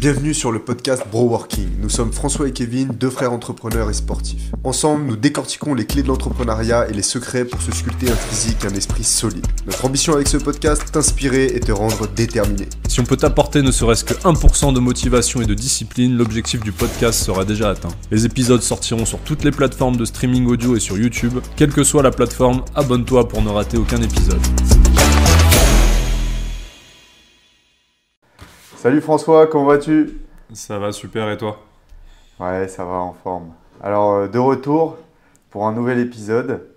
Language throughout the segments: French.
Bienvenue sur le podcast Bro Working. Nous sommes François et Kevin, deux frères entrepreneurs et sportifs. Ensemble, nous décortiquons les clés de l'entrepreneuriat et les secrets pour se sculpter un physique et un esprit solide. Notre ambition avec ce podcast, t'inspirer et te rendre déterminé. Si on peut t'apporter ne serait-ce que 1% de motivation et de discipline, l'objectif du podcast sera déjà atteint. Les épisodes sortiront sur toutes les plateformes de streaming audio et sur YouTube. Quelle que soit la plateforme, abonne-toi pour ne rater aucun épisode. Salut François, comment vas-tu? Ça va super et toi? Ouais, ça va en forme. Alors, de retour pour un nouvel épisode.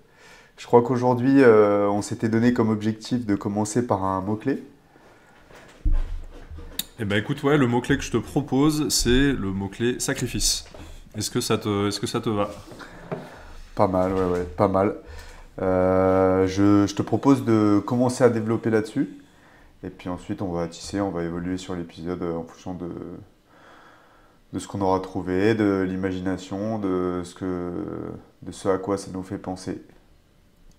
Je crois qu'aujourd'hui, on s'était donné comme objectif de commencer par un mot-clé. Eh ben écoute, ouais, le mot-clé que je te propose, c'est le mot-clé sacrifice. Est-ce que ça te va? Pas mal, ouais, pas mal. Je te propose de commencer à développer là-dessus. Et puis ensuite, on va tisser, on va évoluer sur l'épisode en fonction de ce qu'on aura trouvé, de l'imagination, de ce à quoi ça nous fait penser.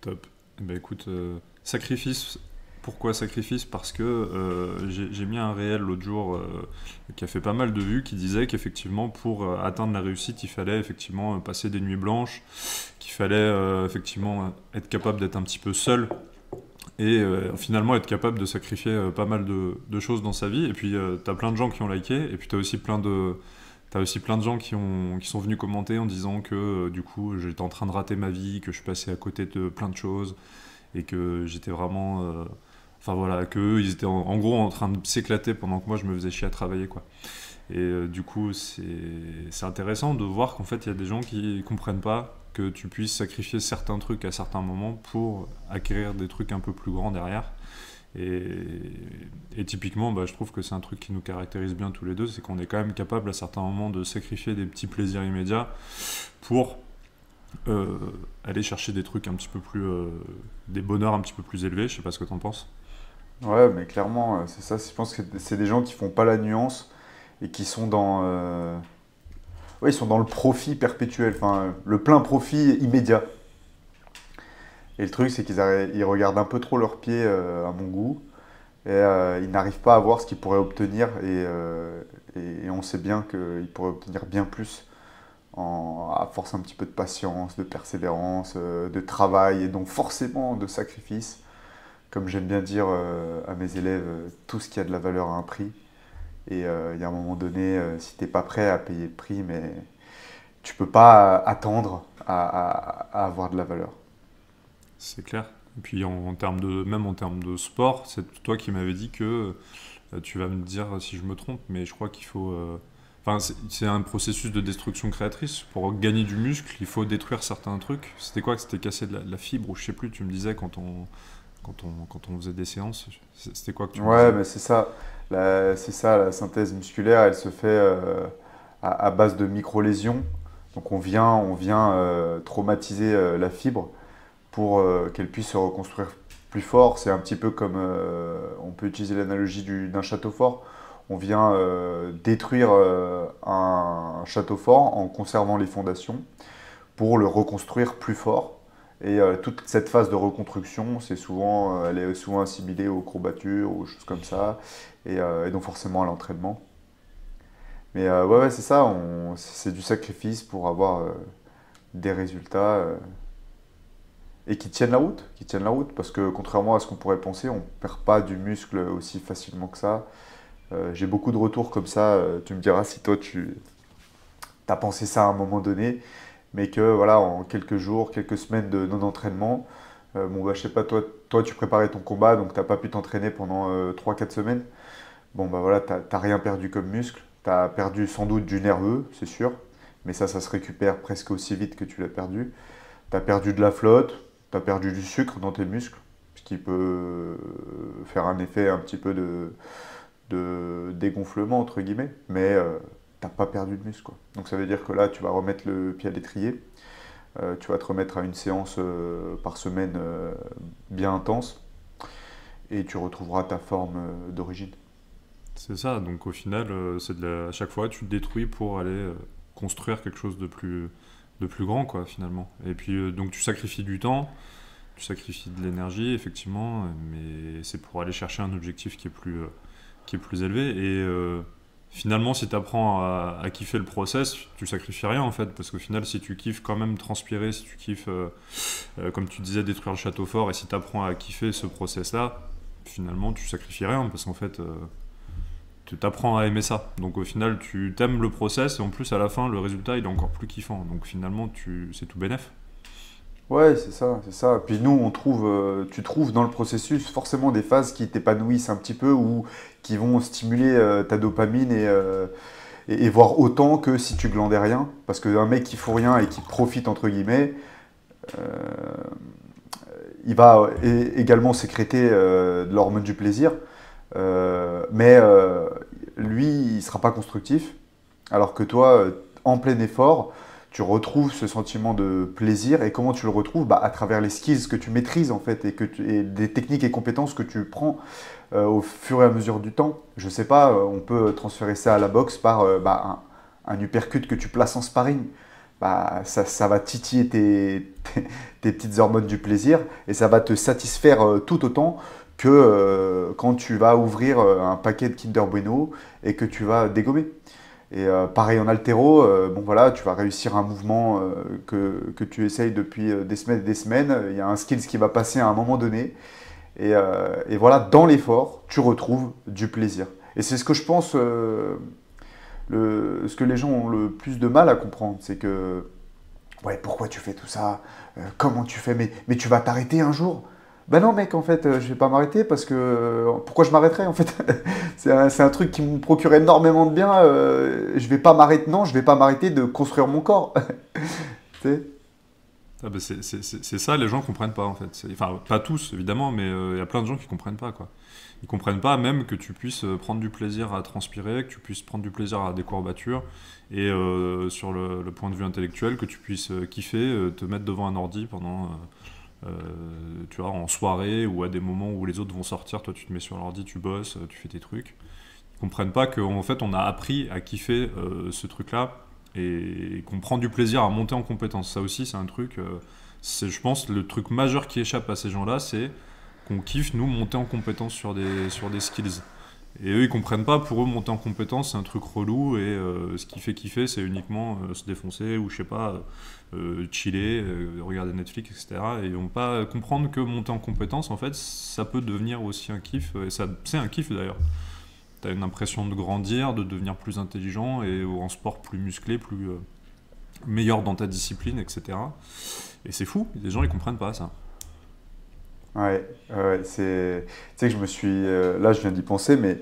Top. Eh ben écoute, sacrifice. Pourquoi sacrifice? Parce que j'ai mis un réel l'autre jour qui a fait pas mal de vues, qui disait qu'effectivement pour atteindre la réussite, il fallait effectivement passer des nuits blanches, qu'il fallait effectivement être capable d'être un petit peu seul et finalement être capable de sacrifier pas mal de choses dans sa vie. Et puis t'as plein de gens qui ont liké, et puis t'as aussi plein de gens qui sont venus commenter en disant que du coup j'étais en train de rater ma vie, que je suis passé à côté de plein de choses et que j'étais vraiment... Enfin voilà, qu'eux ils étaient en gros en train de s'éclater pendant que moi je me faisais chier à travailler, quoi. Et du coup c'est intéressant de voir qu'en fait il y a des gens qui comprennent pas que tu puisses sacrifier certains trucs à certains moments pour acquérir des trucs un peu plus grands derrière. Et typiquement, je trouve que c'est un truc qui nous caractérise bien tous les deux, c'est qu'on est quand même capable à certains moments de sacrifier des petits plaisirs immédiats pour aller chercher des trucs un petit peu plus... des bonheurs un petit peu plus élevés. Je sais pas ce que t'en penses. Ouais, mais clairement, c'est ça. Je pense que c'est des gens qui font pas la nuance et qui sont ils sont dans le profit perpétuel, enfin, le plein profit immédiat. Et le truc, c'est ils regardent un peu trop leurs pieds, à mon goût, et ils n'arrivent pas à voir ce qu'ils pourraient obtenir, et on sait bien qu'ils pourraient obtenir bien plus à force un petit peu de patience, de persévérance, de travail, et donc forcément de sacrifice. Comme j'aime bien dire à mes élèves, tout ce qui a de la valeur a un prix. Et il y a un moment donné, si tu n'es pas prêt à payer le prix, mais tu peux pas attendre à avoir de la valeur. C'est clair. Et puis même en termes de sport, c'est toi qui m'avais dit que, tu vas me dire si je me trompe, mais je crois qu'il faut... Enfin, c'est un processus de destruction créatrice. Pour gagner du muscle, il faut détruire certains trucs. C'était quoi? C'était casser de la fibre, ou je sais plus, tu me disais quand on faisait des séances. C'était quoi que tu me disais? Ouais, mais c'est ça. C'est ça, la synthèse musculaire, elle se fait à base de micro-lésions. Donc on vient traumatiser la fibre pour qu'elle puisse se reconstruire plus fort. C'est un petit peu comme, on peut utiliser l'analogie d'un château fort. On vient détruire un château fort en conservant les fondations pour le reconstruire plus fort. Et toute cette phase de reconstruction, elle est souvent assimilée aux courbatures, aux choses comme ça, et donc forcément à l'entraînement. Mais ouais, c'est ça, c'est du sacrifice pour avoir des résultats et qui tiennent la route, parce que contrairement à ce qu'on pourrait penser, on ne perd pas du muscle aussi facilement que ça. J'ai beaucoup de retours comme ça, tu me diras si toi tu as pensé ça à un moment donné, mais que voilà, en quelques jours, quelques semaines de non-entraînement, je sais pas, toi tu préparais ton combat, donc tu n'as pas pu t'entraîner pendant 3-4 semaines. Bon voilà, t'as rien perdu comme muscle, tu as perdu sans doute du nerveux, c'est sûr, mais ça se récupère presque aussi vite que tu l'as perdu. Tu as perdu de la flotte, tu as perdu du sucre dans tes muscles, ce qui peut faire un effet un petit peu de dégonflement, entre guillemets, mais t'as pas perdu de muscle, quoi. Donc ça veut dire que là, tu vas remettre le pied à l'étrier, tu vas te remettre à une séance par semaine bien intense, et tu retrouveras ta forme d'origine. C'est ça, donc au final, à chaque fois, tu te détruis pour aller construire quelque chose de plus grand, quoi, finalement. Et puis, donc tu sacrifies du temps, tu sacrifies de l'énergie, effectivement, mais c'est pour aller chercher un objectif qui est plus élevé. finalement, si tu apprends à kiffer le process, tu sacrifies rien en fait, parce qu'au final, si tu kiffes quand même transpirer, si tu kiffes, comme tu disais, détruire le château fort, et si tu apprends à kiffer ce process-là, finalement, tu sacrifies rien, parce qu'en fait, tu t'apprends à aimer ça. Donc au final, tu t'aimes le process, et en plus, à la fin, le résultat, il est encore plus kiffant. Donc finalement, c'est tout bénef. Ouais, c'est ça, c'est ça. Puis nous, tu trouves dans le processus forcément des phases qui t'épanouissent un petit peu ou qui vont stimuler ta dopamine et voir autant que si tu glandais rien. Parce qu'un mec qui fout rien et qui profite, entre guillemets, euh, il va également sécréter de l'hormone du plaisir. Mais lui, il ne sera pas constructif. Alors que toi, en plein effort, tu retrouves ce sentiment de plaisir. Et comment tu le retrouves? Bah, à travers les skills que tu maîtrises en fait et des techniques et compétences que tu prends au fur et à mesure du temps. Je sais pas, on peut transférer ça à la boxe par un uppercut que tu places en sparring. Bah, ça va titiller tes petites hormones du plaisir et ça va te satisfaire tout autant que quand tu vas ouvrir un paquet de Kinder Bueno et que tu vas dégommer. Et pareil en haltéro, bon voilà, tu vas réussir un mouvement que tu essayes depuis des semaines et des semaines. Il y a un skills qui va passer à un moment donné. Et voilà, dans l'effort, tu retrouves du plaisir. Et c'est ce que je pense, ce que les gens ont le plus de mal à comprendre. C'est que, ouais, pourquoi tu fais tout ça? Comment tu fais? Mais tu vas t'arrêter un jour? Ben non mec, en fait, je vais pas m'arrêter parce que... pourquoi je m'arrêterais en fait? C'est un truc qui me procure énormément de bien. Je vais pas m'arrêter, non, je vais pas m'arrêter de construire mon corps. Tu sais. Ah bah c'est ça, les gens comprennent pas en fait. Enfin, pas tous évidemment, mais il y a plein de gens qui comprennent pas quoi. Ils comprennent pas même que tu puisses prendre du plaisir à transpirer, que tu puisses prendre du plaisir à des courbatures, et sur le point de vue intellectuel, que tu puisses kiffer, te mettre devant un ordi pendant, tu vois, en soirée ou à des moments où les autres vont sortir, toi tu te mets sur l'ordi, tu bosses, tu fais tes trucs. Ils comprennent pas qu'en fait on a appris à kiffer ce truc-là et qu'on prend du plaisir à monter en compétence. Ça aussi, c'est un truc, c'est, je pense, le truc majeur qui échappe à ces gens-là, c'est qu'on kiffe, nous, monter en compétence sur des skills. Et eux, ils comprennent pas, pour eux, monter en compétence, c'est un truc relou, et ce qui fait kiffer, c'est uniquement se défoncer, ou je sais pas, chiller, regarder Netflix, etc. Et ils vont pas comprendre que monter en compétence, en fait, ça peut devenir aussi un kiff, et ça, c'est un kiff d'ailleurs. T'as une impression de grandir, de devenir plus intelligent et en sport plus musclé, plus meilleur dans ta discipline, etc. Et c'est fou, les gens ils comprennent pas ça. Ouais, ouais, c'est... Tu sais que je me suis... là, je viens d'y penser, mais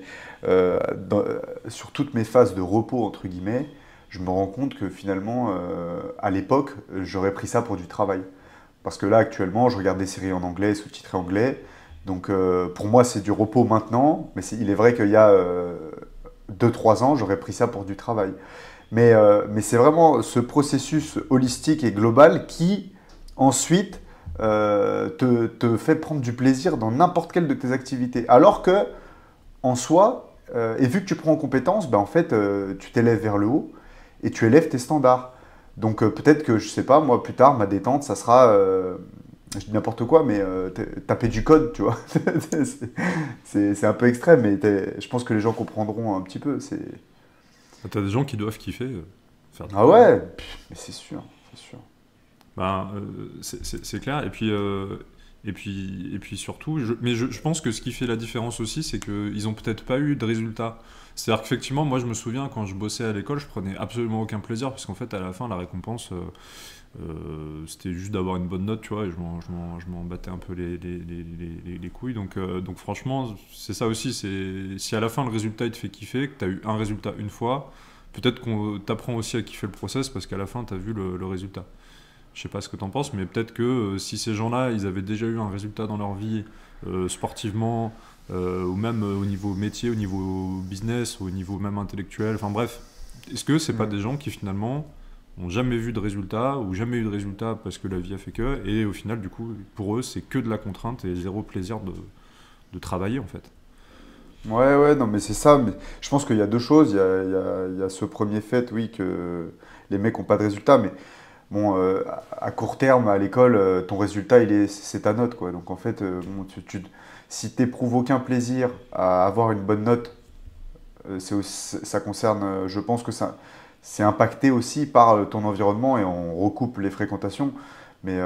sur toutes mes phases de repos, entre guillemets, je me rends compte que finalement, à l'époque, j'aurais pris ça pour du travail. Parce que là, actuellement, je regarde des séries en anglais, sous-titrées anglais. Donc, pour moi, c'est du repos maintenant. Mais il est vrai qu'il y a 2-3 ans, j'aurais pris ça pour du travail. Mais c'est vraiment ce processus holistique et global qui, ensuite, te fait prendre du plaisir dans n'importe quelle de tes activités. Alors que, en soi, et vu que tu prends en compétence, ben, en fait, tu t'élèves vers le haut et tu élèves tes standards. Donc peut-être que, je sais pas, moi, plus tard, ma détente, ça sera, je dis n'importe quoi, mais taper du code, tu vois. C'est un peu extrême, mais je pense que les gens comprendront un petit peu. T'as des gens qui doivent kiffer faire du Ah code. ouais, mais c'est sûr, c'est sûr. Ben, c'est clair. Et puis surtout, je pense que ce qui fait la différence aussi, c'est qu'ils ont peut-être pas eu de résultats. C'est-à-dire qu'effectivement, moi je me souviens quand je bossais à l'école, je prenais absolument aucun plaisir, parce qu'en fait, à la fin, la récompense, c'était juste d'avoir une bonne note, tu vois, et je m'en battais un peu les couilles. Donc franchement, c'est ça aussi. Si à la fin, le résultat il te fait kiffer, que tu as eu un résultat une fois, peut-être qu'on t'apprend aussi à kiffer le process, parce qu'à la fin, tu as vu le résultat. Je sais pas ce que t'en penses, mais peut-être que si ces gens-là, ils avaient déjà eu un résultat dans leur vie, sportivement, ou même au niveau métier, au niveau business, au niveau même intellectuel, enfin bref, est-ce que c'est pas des gens qui finalement ont jamais vu de résultat, ou jamais eu de résultat parce que la vie a fait que, et au final, du coup, pour eux, c'est que de la contrainte et zéro plaisir de travailler en fait. Ouais, ouais, non, mais c'est ça. Mais je pense qu'il y a deux choses. Il y a ce premier fait, oui, que les mecs n'ont pas de résultat, mais bon, à court terme, à l'école, ton résultat, c'est ta note, quoi. Donc en fait, bon, si tu n'éprouves aucun plaisir à avoir une bonne note ça concerne, je pense que ça, c'est impacté aussi par ton environnement et on recoupe les fréquentations. Mais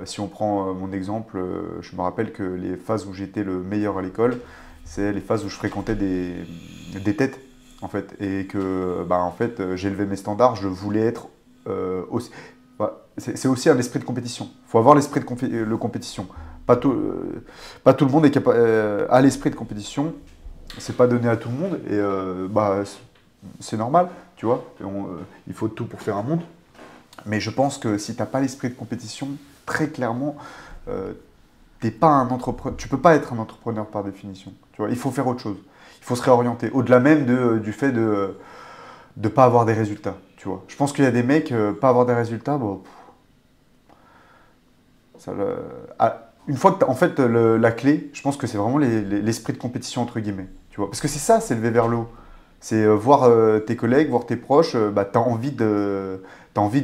si on prend mon exemple, je me rappelle que les phases où j'étais le meilleur à l'école, c'est les phases où je fréquentais des têtes, en fait. Et que, en fait, j'élevais mes standards, je voulais être aussi. C'est aussi un esprit de compétition. Il faut avoir l'esprit de compétition. Pas tout le monde a l'esprit de compétition. C'est pas donné à tout le monde. Et c'est normal, tu vois. Il faut tout pour faire un monde. Mais je pense que si tu n'as pas l'esprit de compétition, très clairement, t'es pas un entrepreneur. Tu peux pas être un entrepreneur par définition. Tu vois, il faut faire autre chose. Il faut se réorienter. Au-delà même du fait de ne pas avoir des résultats. Tu vois. Je pense qu'il y a des mecs, pas avoir des résultats, une fois que en fait, la clé, je pense que c'est vraiment l'esprit de compétition, entre guillemets. Tu vois. Parce que c'est ça, c'est lever vers le haut. C'est voir tes collègues, voir tes proches, tu as envie de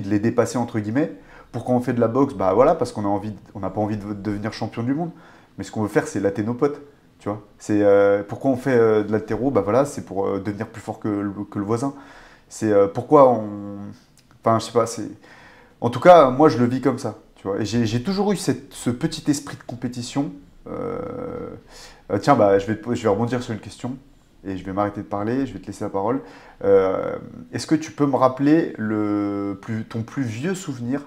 les dépasser, entre guillemets. Pourquoi on fait de la boxe? Voilà, parce qu'on n'a pas envie de devenir champion du monde. Mais ce qu'on veut faire, c'est latter nos potes. Tu vois. C'est, pourquoi on fait de l'haltéro? Voilà, c'est pour devenir plus fort que le voisin. C'est pourquoi on... Enfin, je sais pas, c'est... En tout cas, moi, je le vis comme ça. Tu vois. Et j'ai toujours eu ce petit esprit de compétition. Tiens, je vais rebondir sur une question. Et je vais m'arrêter de parler, je vais te laisser la parole. Est-ce que tu peux me rappeler ton plus vieux souvenir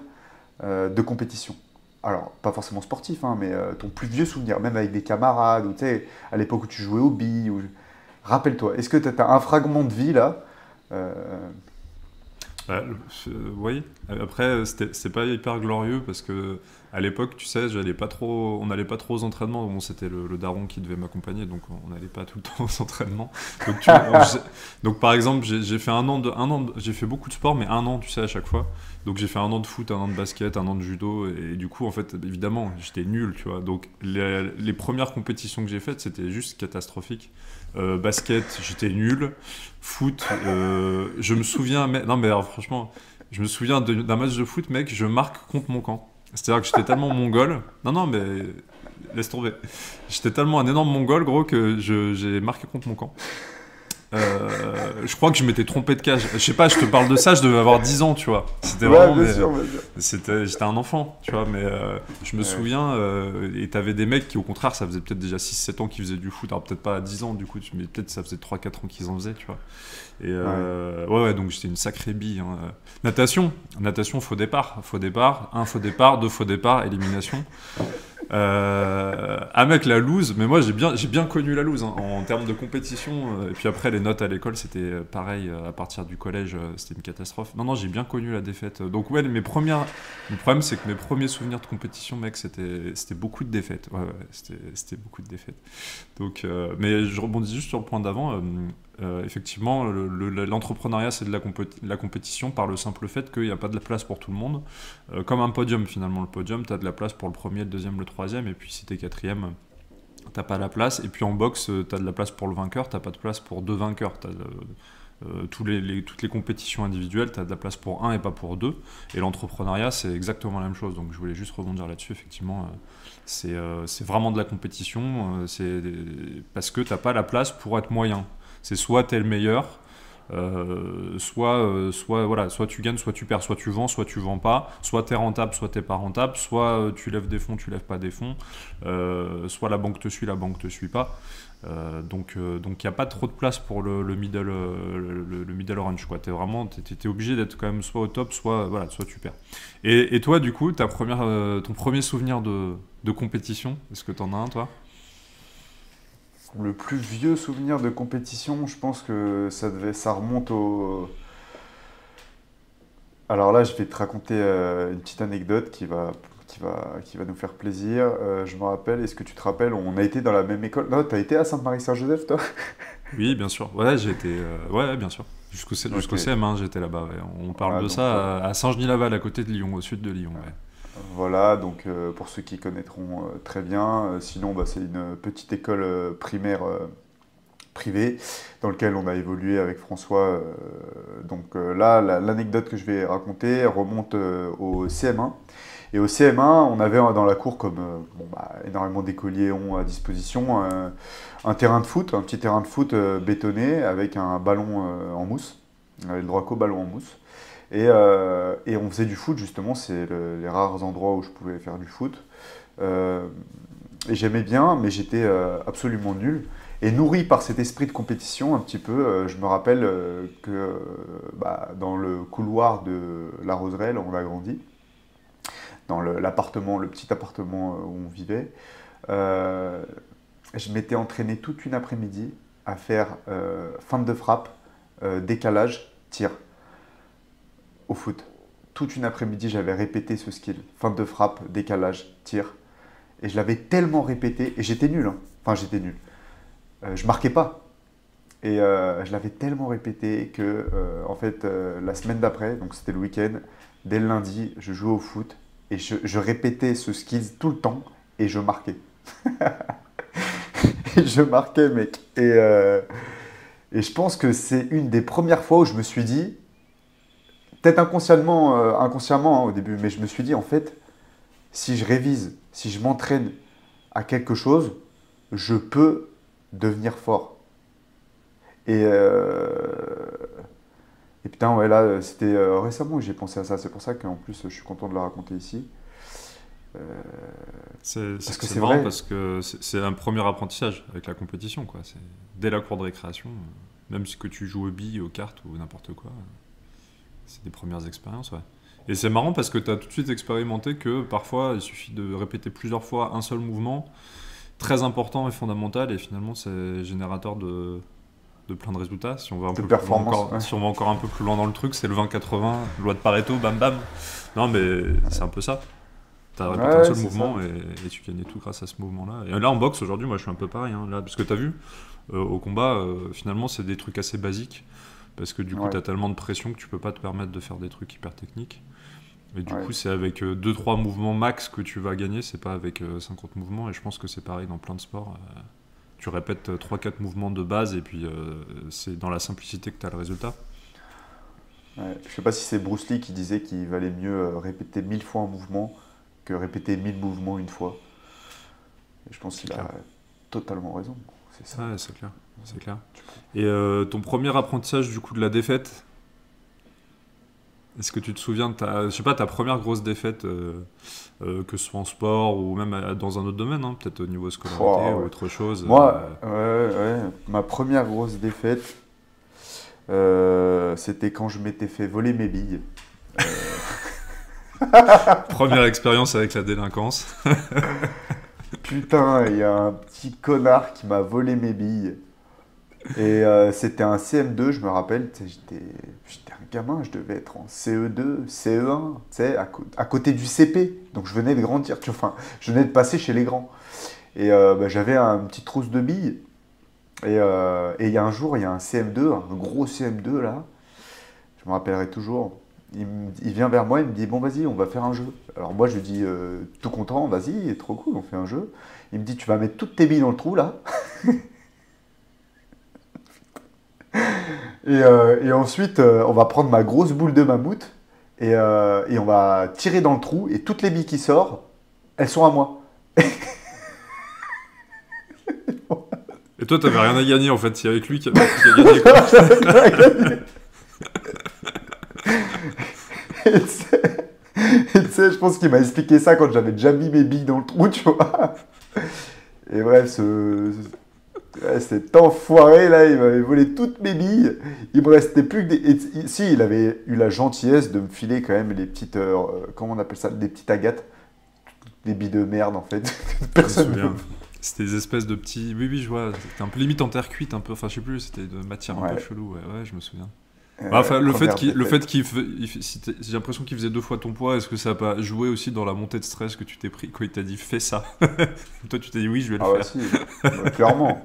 de compétition? Alors, pas forcément sportif, hein, mais ton plus vieux souvenir, même avec des camarades, ou à l'époque où tu jouais aux billes. Rappelle-toi, est-ce que tu as un fragment de vie là Oui. Après, c'est pas hyper glorieux parce que à l'époque, tu sais, on n'allait pas trop aux entraînements. Bon, c'était le daron qui devait m'accompagner, donc on n'allait pas tout le temps aux entraînements. Donc, par exemple, j'ai fait j'ai fait beaucoup de sport, mais un an, tu sais, à chaque fois. Donc j'ai fait un an de foot, un an de basket, un an de judo, et du coup, en fait, évidemment, j'étais nul, tu vois. Donc les premières compétitions que j'ai faites, c'était juste catastrophique. Basket, j'étais nul. Foot, je me souviens, non mais alors, franchement, je me souviens d'un match de foot, mec, je marque contre mon camp. C'est-à-dire que j'étais tellement mongol. Non, mais laisse tomber. J'étais tellement un énorme mongol, gros, que j'ai marqué contre mon camp. Je crois que je m'étais trompé de cage. Je sais pas, je te parle de ça, je devais avoir 10 ans, tu vois. C'était vraiment. Bien sûr. J'étais un enfant, tu vois, mais je me souviens, et t'avais des mecs qui, au contraire, ça faisait peut-être déjà 6-7 ans qu'ils faisaient du foot. Alors peut-être pas à 10 ans, du coup, mais peut-être ça faisait 3-4 ans qu'ils en faisaient, tu vois. Et ouais, donc j'étais une sacrée bille. Hein. Natation, faux départ. Un faux départ, 2 faux départs, élimination. Mec, la loose, mais moi j'ai bien connu la loose hein, en termes de compétition. Et puis après, les notes à l'école, c'était pareil. À partir du collège, c'était une catastrophe. Non, j'ai bien connu la défaite. Donc, ouais, le problème, c'est que mes premiers souvenirs de compétition, mec, c'était beaucoup de défaites. Ouais, c'était beaucoup de défaites. Donc, mais je rebondis juste sur le point d'avant. Effectivement, l'entrepreneuriat, c'est de la compétition par le simple fait qu'il n'y a pas de la place pour tout le monde. Comme un podium, finalement. Le podium, tu as de la place pour le premier, le deuxième, le troisième, et puis si tu es quatrième, t'as pas la place. Et puis en boxe, tu as de la place pour le vainqueur, tu n'as pas de place pour 2 vainqueurs. Toutes les compétitions individuelles, tu as de la place pour 1 et pas pour 2. Et l'entrepreneuriat, c'est exactement la même chose. Donc je voulais juste rebondir là-dessus. Effectivement, c'est vraiment de la compétition. Parce que tu n'as pas la place pour être moyen. C'est soit tu es le meilleur, soit tu gagnes, soit tu perds, soit tu vends pas, soit tu es rentable, soit tu n'es pas rentable, soit tu lèves des fonds, tu lèves pas des fonds, soit la banque te suit, la banque te suit pas. Donc il n'y a pas trop de place pour le middle range. T'es obligé d'être quand même soit au top, soit tu perds. Et toi, du coup, ton premier souvenir de compétition, est-ce que tu en as un, toi ? Le plus vieux souvenir de compétition, je pense que ça remonte au... Alors là, je vais te raconter une petite anecdote qui va nous faire plaisir. Je me rappelle, est-ce que tu te rappelles, on a été dans la même école. Non, t'as été à Sainte-Marie-Saint-Joseph, toi? Oui, bien sûr. Ouais, j'ai été... ouais, bien sûr. Jusqu'au CM1, j'étais là-bas. Ouais. On parle de ça à Saint-Genis-Laval, à côté de Lyon, au sud de Lyon. Ouais. Voilà, donc pour ceux qui connaîtront très bien, sinon c'est une petite école primaire privée dans laquelle on a évolué avec François. Donc là, l'anecdote que je vais raconter remonte au CM1 Et au CM1, on avait dans la cour, comme énormément d'écoliers ont à disposition, un terrain de foot, un petit terrain de foot bétonné avec un ballon en mousse. On avait le droit qu'au ballon en mousse. Et on faisait du foot, justement, c'est les rares endroits où je pouvais faire du foot. Et j'aimais bien, mais j'étais absolument nul. Et nourri par cet esprit de compétition, un petit peu, je me rappelle que dans le couloir de la Roserelle, on a grandi, dans le petit appartement où on vivait, je m'étais entraîné toute une après-midi à faire feinte de frappe, décalage, tir au foot. Toute une après-midi, j'avais répété ce skill, feinte de frappe, décalage, tir. Et je l'avais tellement répété, et j'étais nul, hein. Enfin j'étais nul. Je marquais pas. Et je l'avais tellement répété que, en fait, la semaine d'après, donc c'était le week-end, dès le lundi, je jouais au foot et je répétais ce skill tout le temps et je marquais. Et je marquais, mec. Et je pense que c'est une des premières fois où je me suis dit, peut-être inconsciemment hein, au début, mais je me suis dit, en fait, si je révise, si je m'entraîne à quelque chose, je peux devenir fort. Et putain, ouais, là, c'était récemment que j'ai pensé à ça. C'est pour ça qu'en plus, je suis content de le raconter ici. Parce que c'est vrai. marrant, parce que c'est un premier apprentissage avec la compétition, quoi. Dès la cour de récréation, même si que tu joues aux billes, aux cartes ou n'importe quoi, c'est des premières expériences, ouais. Et c'est marrant parce que tu as tout de suite expérimenté que parfois, il suffit de répéter plusieurs fois un seul mouvement, très important et fondamental, et finalement, c'est générateur de plein de résultats. Si on va si on va encore un peu plus loin dans le truc, c'est le 20-80, loi de Pareto, bam bam. Non, mais c'est un peu ça. Tu as répété un seul mouvement et tu gagnais tout grâce à ce mouvement-là. Et là, en boxe, aujourd'hui, moi, je suis un peu pareil. Hein, là, parce que tu as vu, au combat, finalement, c'est des trucs assez basiques. Parce que du coup, tu as tellement de pression que tu peux pas te permettre de faire des trucs hyper techniques. Et du coup, c'est avec 2-3 mouvements max que tu vas gagner, c'est pas avec 50 mouvements. Et je pense que c'est pareil dans plein de sports. Tu répètes 3-4 mouvements de base et puis c'est dans la simplicité que tu as le résultat. Ouais. Je sais pas si c'est Bruce Lee qui disait qu'il valait mieux répéter 1000 fois un mouvement que répéter 1000 mouvements une fois. Et je pense qu'il a totalement raison. C'est ça. Ouais, c'est clair. C'est clair. Et ton premier apprentissage du coup de la défaite, est-ce que tu te souviens de ta première grosse défaite, que ce soit en sport ou même dans un autre domaine, hein, peut-être au niveau scolarité ou autre chose? Moi, ma première grosse défaite, c'était quand je m'étais fait voler mes billes. Première expérience avec la délinquance. Putain, il y a un petit connard qui m'a volé mes billes. Et c'était un CM2, je me rappelle, j'étais un gamin, je devais être en CE2, CE1, à côté du CP. Donc je venais de grandir, je venais de passer chez les grands. Et j'avais une petite trousse de billes. Et il y a un jour, il y a un CM2, un gros CM2 là, je me rappellerai toujours. Il vient vers moi, il me dit « Bon, vas-y, on va faire un jeu. » Alors moi, je lui dis tout content, « Vas-y, trop cool, on fait un jeu. » Il me dit « Tu vas mettre toutes tes billes dans le trou, là. » et ensuite, on va prendre ma grosse boule de mammouth et on va tirer dans le trou et toutes les billes qui sortent, elles sont à moi. Et toi, t'avais rien à gagner, en fait. C'est avec lui qui a gagné, quoi. Et tu sais, je pense qu'il m'a expliqué ça quand j'avais déjà mis mes billes dans le trou, tu vois. Et bref, cet enfoiré là, il m'avait volé toutes mes billes. Il me restait plus que des. Si, il avait eu la gentillesse de me filer quand même les petites. Comment on appelle ça? Des petites agates. Des billes de merde en fait. Personne. C'était des espèces de petits. Oui, je vois. C'était un peu limite en terre cuite, un peu. Enfin, je sais plus, c'était de matière un peu chelou. Ouais, je me souviens. Enfin, le fait qu'il j'ai l'impression qu'il faisait 2 fois ton poids, est-ce que ça n'a pas joué aussi dans la montée de stress que tu t'es pris quand il t'a dit fais ça? Toi tu t'es dit oui, je vais le faire. Si. Clairement,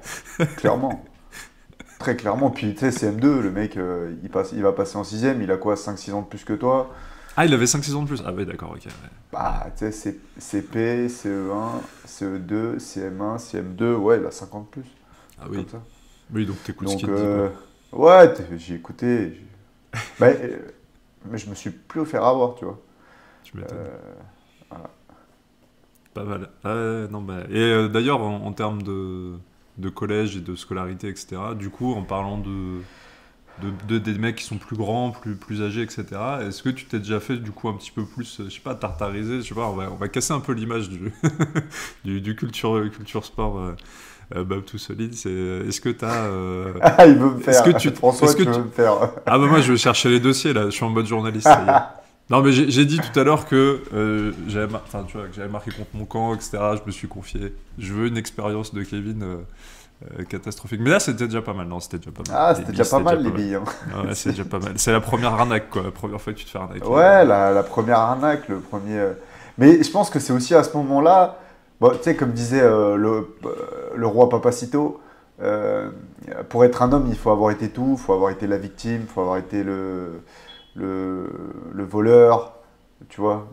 très clairement. Puis tu sais, CM2, le mec il va passer en 6ème, il a quoi, 5-6 ans de plus que toi? Ah, il avait 5-6 ans de plus. Ah ouais, d'accord, ok. Ouais. Bah tu sais, CP, CE1, CE2, CM1, CM2, ouais, il a 50 de plus. Ah oui. Comme ça. Oui, donc t'écoutes ce qu'il te dit, quoi. Ouais, j'ai écouté. Mais je me suis plus fait avoir, tu vois. Tu m'étonnes. Voilà. Pas mal. Non, bah... Et d'ailleurs, en termes de collège et de scolarité, etc., du coup, en parlant des mecs qui sont plus grands, plus âgés, etc., est-ce que tu t'es déjà fait, du coup, un petit peu plus, je sais pas, tartariser, je sais pas, on va casser un peu l'image du culture sport Bob tout solide, est-ce que t'as... Il veut me faire, François, tu veux me faire... Ah bah moi, je veux chercher les dossiers, là, je suis en mode journaliste, ça y est. Non, mais j'ai dit tout à l'heure que j'avais marqué contre mon camp, etc. Je me suis confié. Je veux une expérience de Kevin catastrophique. Mais là, c'était déjà pas mal. Non, c'était déjà pas mal. Ah, c'était déjà pas mal, les billes. Ouais, c'est déjà pas mal. C'est la première arnaque, quoi. La première fois que tu te fais arnaquer. Ouais, la première arnaque, le premier... Mais je pense que c'est aussi à ce moment-là... Bon, tu sais, comme disait le roi Papacito, pour être un homme, il faut avoir été tout. Il faut avoir été la victime, il faut avoir été le voleur, tu vois,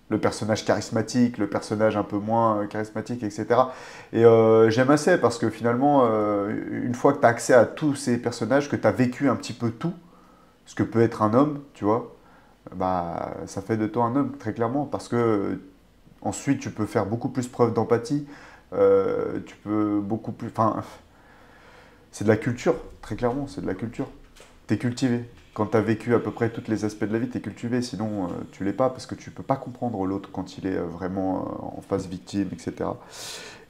le personnage charismatique, le personnage un peu moins charismatique, etc. Et j'aime assez parce que finalement, une fois que tu as accès à tous ces personnages, que tu as vécu un petit peu tout, ce que peut être un homme, tu vois, bah, ça fait de toi un homme, très clairement, parce que ensuite, tu peux faire beaucoup plus preuve d'empathie, tu peux beaucoup plus... Enfin, c'est de la culture, très clairement, c'est de la culture. T'es cultivé. Quand tu as vécu à peu près tous les aspects de la vie, tu es cultivé, sinon tu l'es pas, parce que tu peux pas comprendre l'autre quand il est vraiment en phase victime, etc.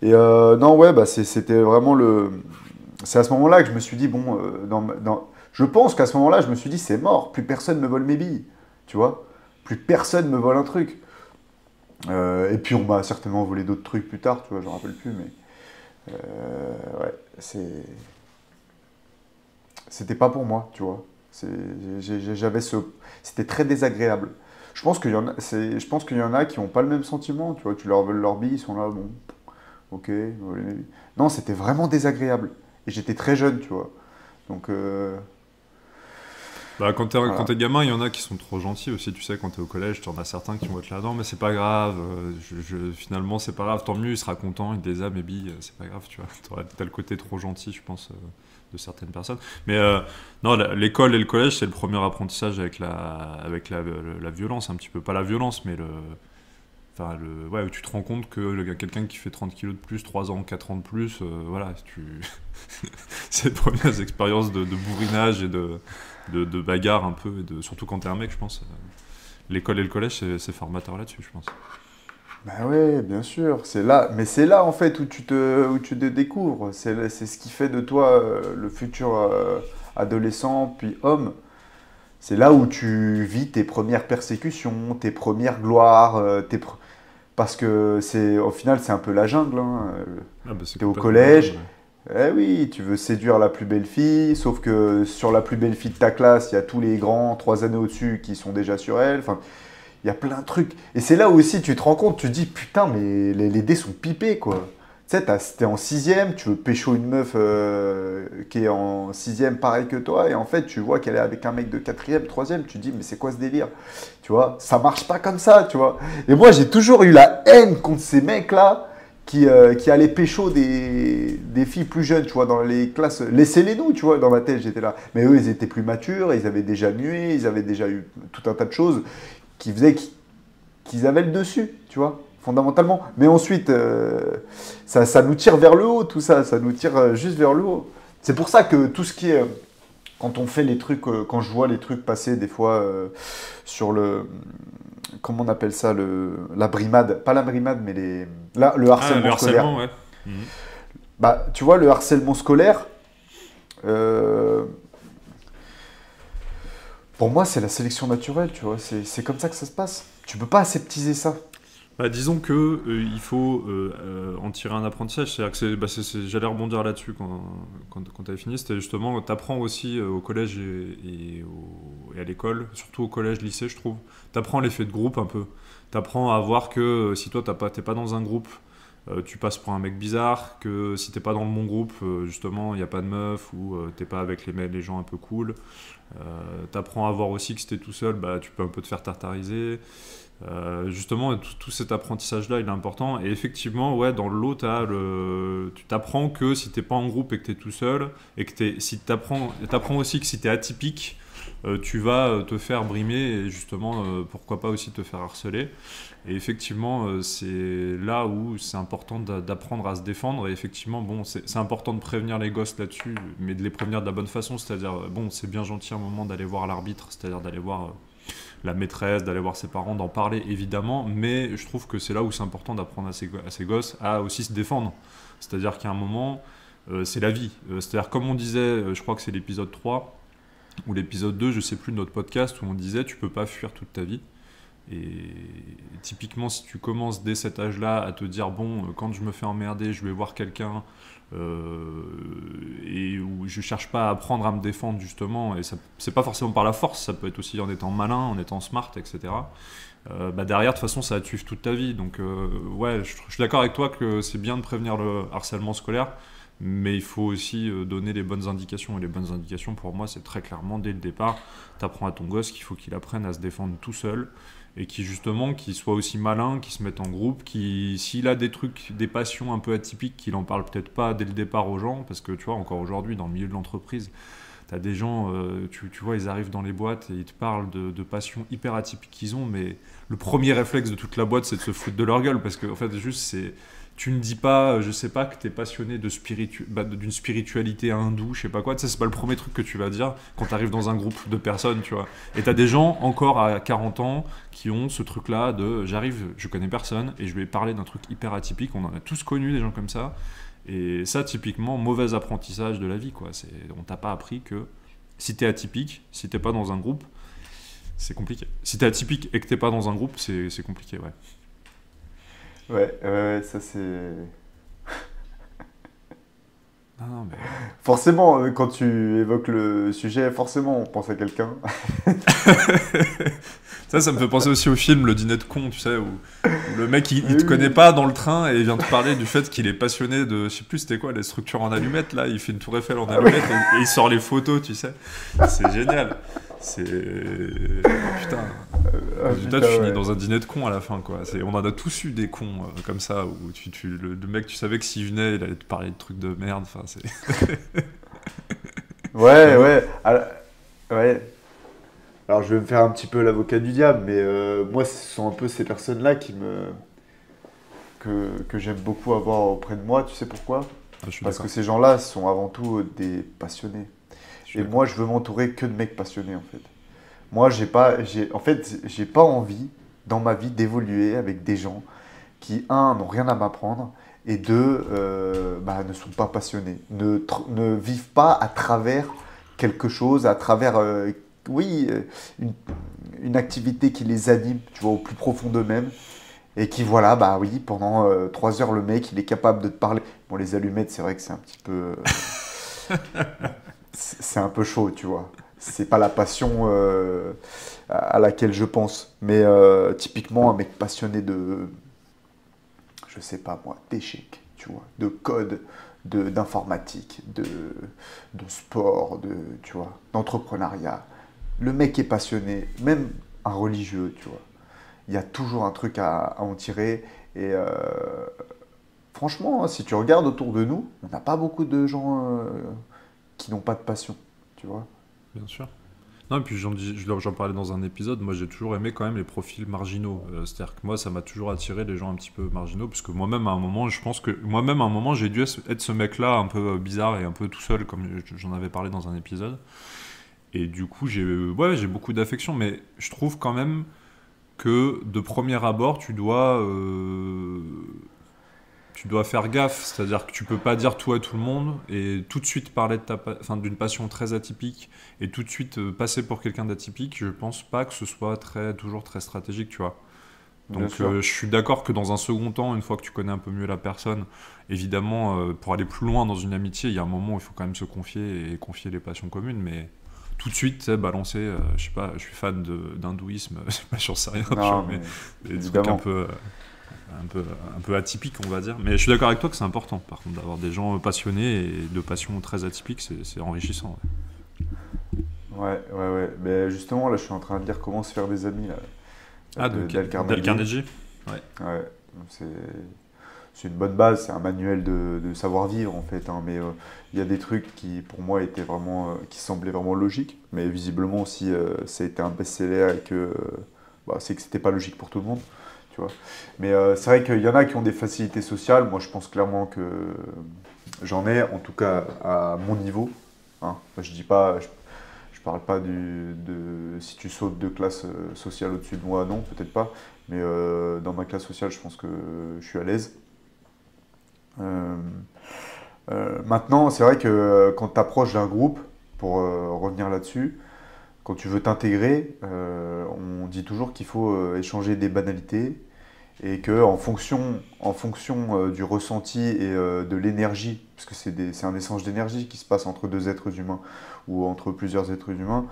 Et non, ouais, bah, c'était vraiment le... C'est à ce moment-là que je me suis dit, bon, je pense qu'à ce moment-là, je me suis dit, c'est mort, plus personne me vole mes billes, tu vois, plus personne me vole un truc. Et puis on m'a certainement volé d'autres trucs plus tard, tu vois, je me rappelle plus, mais... ouais, c'était pas pour moi, tu vois. C'était très désagréable. Je pense qu'il y en a qui n'ont pas le même sentiment, tu vois. Tu leur voles leur bille, ils sont là, bon, ok. Non, c'était vraiment désagréable. Et j'étais très jeune, tu vois. Donc, bah, quand voilà. t'es gamin, il y en a qui sont trop gentils aussi, tu sais, quand t'es au collège, t'en as certains qui vont être là, non mais c'est pas grave, finalement c'est pas grave, tant mieux, il sera content, il les a, mes billes, c'est pas grave, tu vois. T'as le côté trop gentil, je pense, de certaines personnes. Mais non, l'école et le collège, c'est le premier apprentissage avec la violence, un petit peu, pas la violence, mais ouais, où tu te rends compte que quelqu'un qui fait 30 kilos de plus, 3 ans, 4 ans de plus, voilà, c'est les premières expériences de bourrinage et de bagarre un peu, surtout quand t'es un mec, je pense. L'école et le collège, c'est formateur là-dessus, je pense. Bah ouais, bien sûr, mais c'est là en fait où tu te découvres, c'est ce qui fait de toi le futur adolescent puis homme. C'est là où tu vis tes premières persécutions, tes premières gloires, parce que au final c'est un peu la jungle. Hein. Ah bah, T'es au collège, eh oui, tu veux séduire la plus belle fille, sauf que sur la plus belle fille de ta classe, il y a tous les grands 3 années au-dessus qui sont déjà sur elle. Enfin, il y a plein de trucs. Et c'est là aussi tu te rends compte, tu te dis putain, mais les dés sont pipés quoi. Tu sais, t'es en 6ème, tu veux pécho une meuf qui est en 6ème pareil que toi, et en fait tu vois qu'elle est avec un mec de 4ème, 3ème, tu te dis mais c'est quoi ce délire? Tu vois, ça marche pas comme ça, tu vois. Et moi j'ai toujours eu la haine contre ces mecs-là qui allaient pécho des filles plus jeunes, tu vois, dans les classes. Laissez-les nous, tu vois, dans ma tête j'étais là. Mais eux ils étaient plus matures, ils avaient déjà mué, ils avaient déjà eu tout un tas de choses qui faisaient qu'ils avaient le dessus, tu vois, fondamentalement. Mais ensuite, ça nous tire vers le haut, tout ça, ça nous tire juste vers le haut. C'est pour ça que tout ce qui est... quand on fait les trucs, quand je vois les trucs passer des fois sur le... Comment on appelle ça, la brimade? Pas la brimade, mais le harcèlement scolaire. Ouais. Mmh. Bah, tu vois, le harcèlement scolaire... Pour moi, c'est la sélection naturelle, tu vois. C'est comme ça que ça se passe. Tu peux pas aseptiser ça. Bah, disons que il faut en tirer un apprentissage. C'est-à-dire que j'allais rebondir là-dessus quand tu avais fini. C'était justement, tu apprends aussi au collège et à l'école, surtout au collège, lycée, je trouve. Tu apprends l'effet de groupe un peu. Tu apprends à voir que si toi, t'es pas dans un groupe, tu passes pour un mec bizarre, que si t'es pas dans le bon groupe, justement, il n'y a pas de meuf ou t'es pas avec les gens un peu cool. T'apprends à voir aussi que si t'es tout seul, bah, tu peux un peu te faire tartariser. Justement, tout cet apprentissage-là, il est important. Et effectivement, ouais, dans le lot, tu t'apprends que si t'es pas en groupe et que t'es tout seul, et que t'apprends aussi que si t'es atypique, tu vas te faire brimer et justement, pourquoi pas aussi te faire harceler. Et effectivement, c'est là où c'est important d'apprendre à se défendre. Et effectivement, bon, c'est important de prévenir les gosses là-dessus, mais de les prévenir de la bonne façon. C'est-à-dire, bon, c'est bien gentil à un moment d'aller voir l'arbitre, c'est-à-dire d'aller voir la maîtresse, d'aller voir ses parents, d'en parler évidemment, mais je trouve que c'est là où c'est important d'apprendre à ces gosses à aussi se défendre. C'est-à-dire qu'à un moment, c'est la vie. C'est-à-dire, comme on disait, je crois que c'est l'épisode 3 ou l'épisode 2, je sais plus, de notre podcast, où on disait tu peux pas fuir toute ta vie. Et typiquement, si tu commences dès cet âge-là à te dire bon, quand je me fais emmerder, je vais voir quelqu'un et où je cherche pas à apprendre à me défendre justement, et ça, c'est pas forcément par la force, ça peut être aussi en étant malin, en étant smart, etc. Derrière, de toute façon, ça va te suivre toute ta vie. Donc, ouais, je suis d'accord avec toi que c'est bien de prévenir le harcèlement scolaire, mais il faut aussi donner les bonnes indications. Et les bonnes indications, pour moi, c'est très clairement, dès le départ, tu apprends à ton gosse qu'il faut qu'il apprenne à se défendre tout seul, et qu'il soit aussi malin, qu'il se mette en groupe, s'il a des trucs, des passions un peu atypiques, qu'il en parle peut-être pas dès le départ aux gens, parce que tu vois, encore aujourd'hui, dans le milieu de l'entreprise, t'as des gens, tu vois, ils arrivent dans les boîtes et ils te parlent de passions hyper atypiques qu'ils ont, mais le premier réflexe de toute la boîte, c'est de se foutre de leur gueule, parce que en fait, juste, tu ne dis pas, je sais pas, que tu es passionné d'une spiritualité hindoue, je sais pas quoi. Tu sais, c'est pas le premier truc que tu vas dire quand tu arrives dans un groupe de personnes, tu vois. Et tu as des gens encore à 40 ans qui ont ce truc-là de j'arrive, je connais personne et je vais parler d'un truc hyper atypique. On en a tous connu des gens comme ça. Et ça, typiquement, mauvais apprentissage de la vie, quoi. On t'a pas appris que si t'es atypique, si t'es pas dans un groupe, c'est compliqué. Si t'es atypique et que t'es pas dans un groupe, c'est compliqué, ouais. Ouais, ça c'est... Non, mais... Forcément, quand tu évoques le sujet, forcément on pense à quelqu'un. Ça me fait penser aussi au film Le Dîner de con, tu sais, où le mec il te connaît pas dans le train et il vient te parler du fait qu'il est passionné de, je sais plus c'était quoi, les structures en allumettes, là, il fait une tour Eiffel en allumettes et il sort les photos, tu sais. C'est génial. Putain. Résultat, tu finis dans un dîner de cons à la fin, quoi. On en a tous eu des cons comme ça, où le mec, tu savais que s'il venait, il allait te parler de trucs de merde. Enfin, c'est... Ouais. Ouais. Alors, je vais me faire un petit peu l'avocat du diable, mais moi, ce sont un peu ces personnes-là que j'aime beaucoup avoir auprès de moi. Tu sais pourquoi ? Parce que ces gens-là sont avant tout des passionnés. Et moi, je veux m'entourer que de mecs passionnés, en fait. Moi, j'ai pas envie, dans ma vie, d'évoluer avec des gens qui, un, n'ont rien à m'apprendre, et deux, ne sont pas passionnés, ne vivent pas à travers quelque chose, à travers, une activité qui les anime, tu vois, au plus profond d'eux-mêmes, et qui, voilà, pendant 3 heures, le mec, il est capable de te parler. Bon, les allumettes, c'est vrai que c'est un petit peu... c'est un peu chaud, tu vois. C'est pas la passion à laquelle je pense. Mais typiquement, un mec passionné de, je sais pas moi, d'échecs, tu vois, de code, d'informatique, de sport, tu vois, d'entrepreneuriat. Le mec est passionné, même un religieux, tu vois. Il y a toujours un truc à en tirer. Et franchement, si tu regardes autour de nous, on n'a pas beaucoup de gens qui n'ont pas de passion, tu vois. Bien sûr. Non, et puis j'en parlais dans un épisode, moi j'ai toujours aimé quand même les profils marginaux. C'est-à-dire que moi ça m'a toujours attiré les gens un petit peu marginaux, parce que moi-même à un moment, je pense que moi-même à un moment j'ai dû être ce mec-là un peu bizarre et un peu tout seul, comme j'en avais parlé dans un épisode. Et du coup j'ai beaucoup d'affection, mais je trouve quand même que de premier abord tu dois faire gaffe, c'est-à-dire que tu peux pas dire tout à tout le monde et tout de suite parler d'une passion très atypique et tout de suite passer pour quelqu'un d'atypique. Je pense pas que ce soit toujours très stratégique, tu vois. Donc je suis d'accord que dans un second temps, une fois que tu connais un peu mieux la personne, évidemment, pour aller plus loin dans une amitié, il y a un moment où il faut quand même se confier et confier les passions communes, mais tout de suite, balancer, je sais pas, je suis fan d'hindouisme, j'en sais rien, non, mais des trucs un peu atypique, on va dire. Mais je suis d'accord avec toi que c'est important, par contre, d'avoir des gens passionnés et de passions très atypiques, c'est enrichissant. Ouais. Mais justement, là, je suis en train de dire comment se faire des amis. Là, Dale Carnegie. Ouais. c'est une bonne base, c'est un manuel de savoir-vivre en fait, hein, mais il y a des trucs qui pour moi étaient vraiment, qui semblaient vraiment logiques, mais visiblement aussi ça a été un best-seller et que c'est que c'était pas logique pour tout le monde, tu vois. Mais c'est vrai qu'il y en a qui ont des facilités sociales, moi je pense clairement que j'en ai, en tout cas à mon niveau, hein. Je dis pas, je parle pas si tu sautes de classe sociale au-dessus de moi, non, peut-être pas. Mais dans ma classe sociale, je pense que je suis à l'aise. Maintenant, c'est vrai que quand tu approches d'un groupe, pour revenir là-dessus, quand tu veux t'intégrer, on dit toujours qu'il faut échanger des banalités et que en fonction du ressenti et de l'énergie, parce que c'est un échange d'énergie qui se passe entre deux êtres humains ou entre plusieurs êtres humains,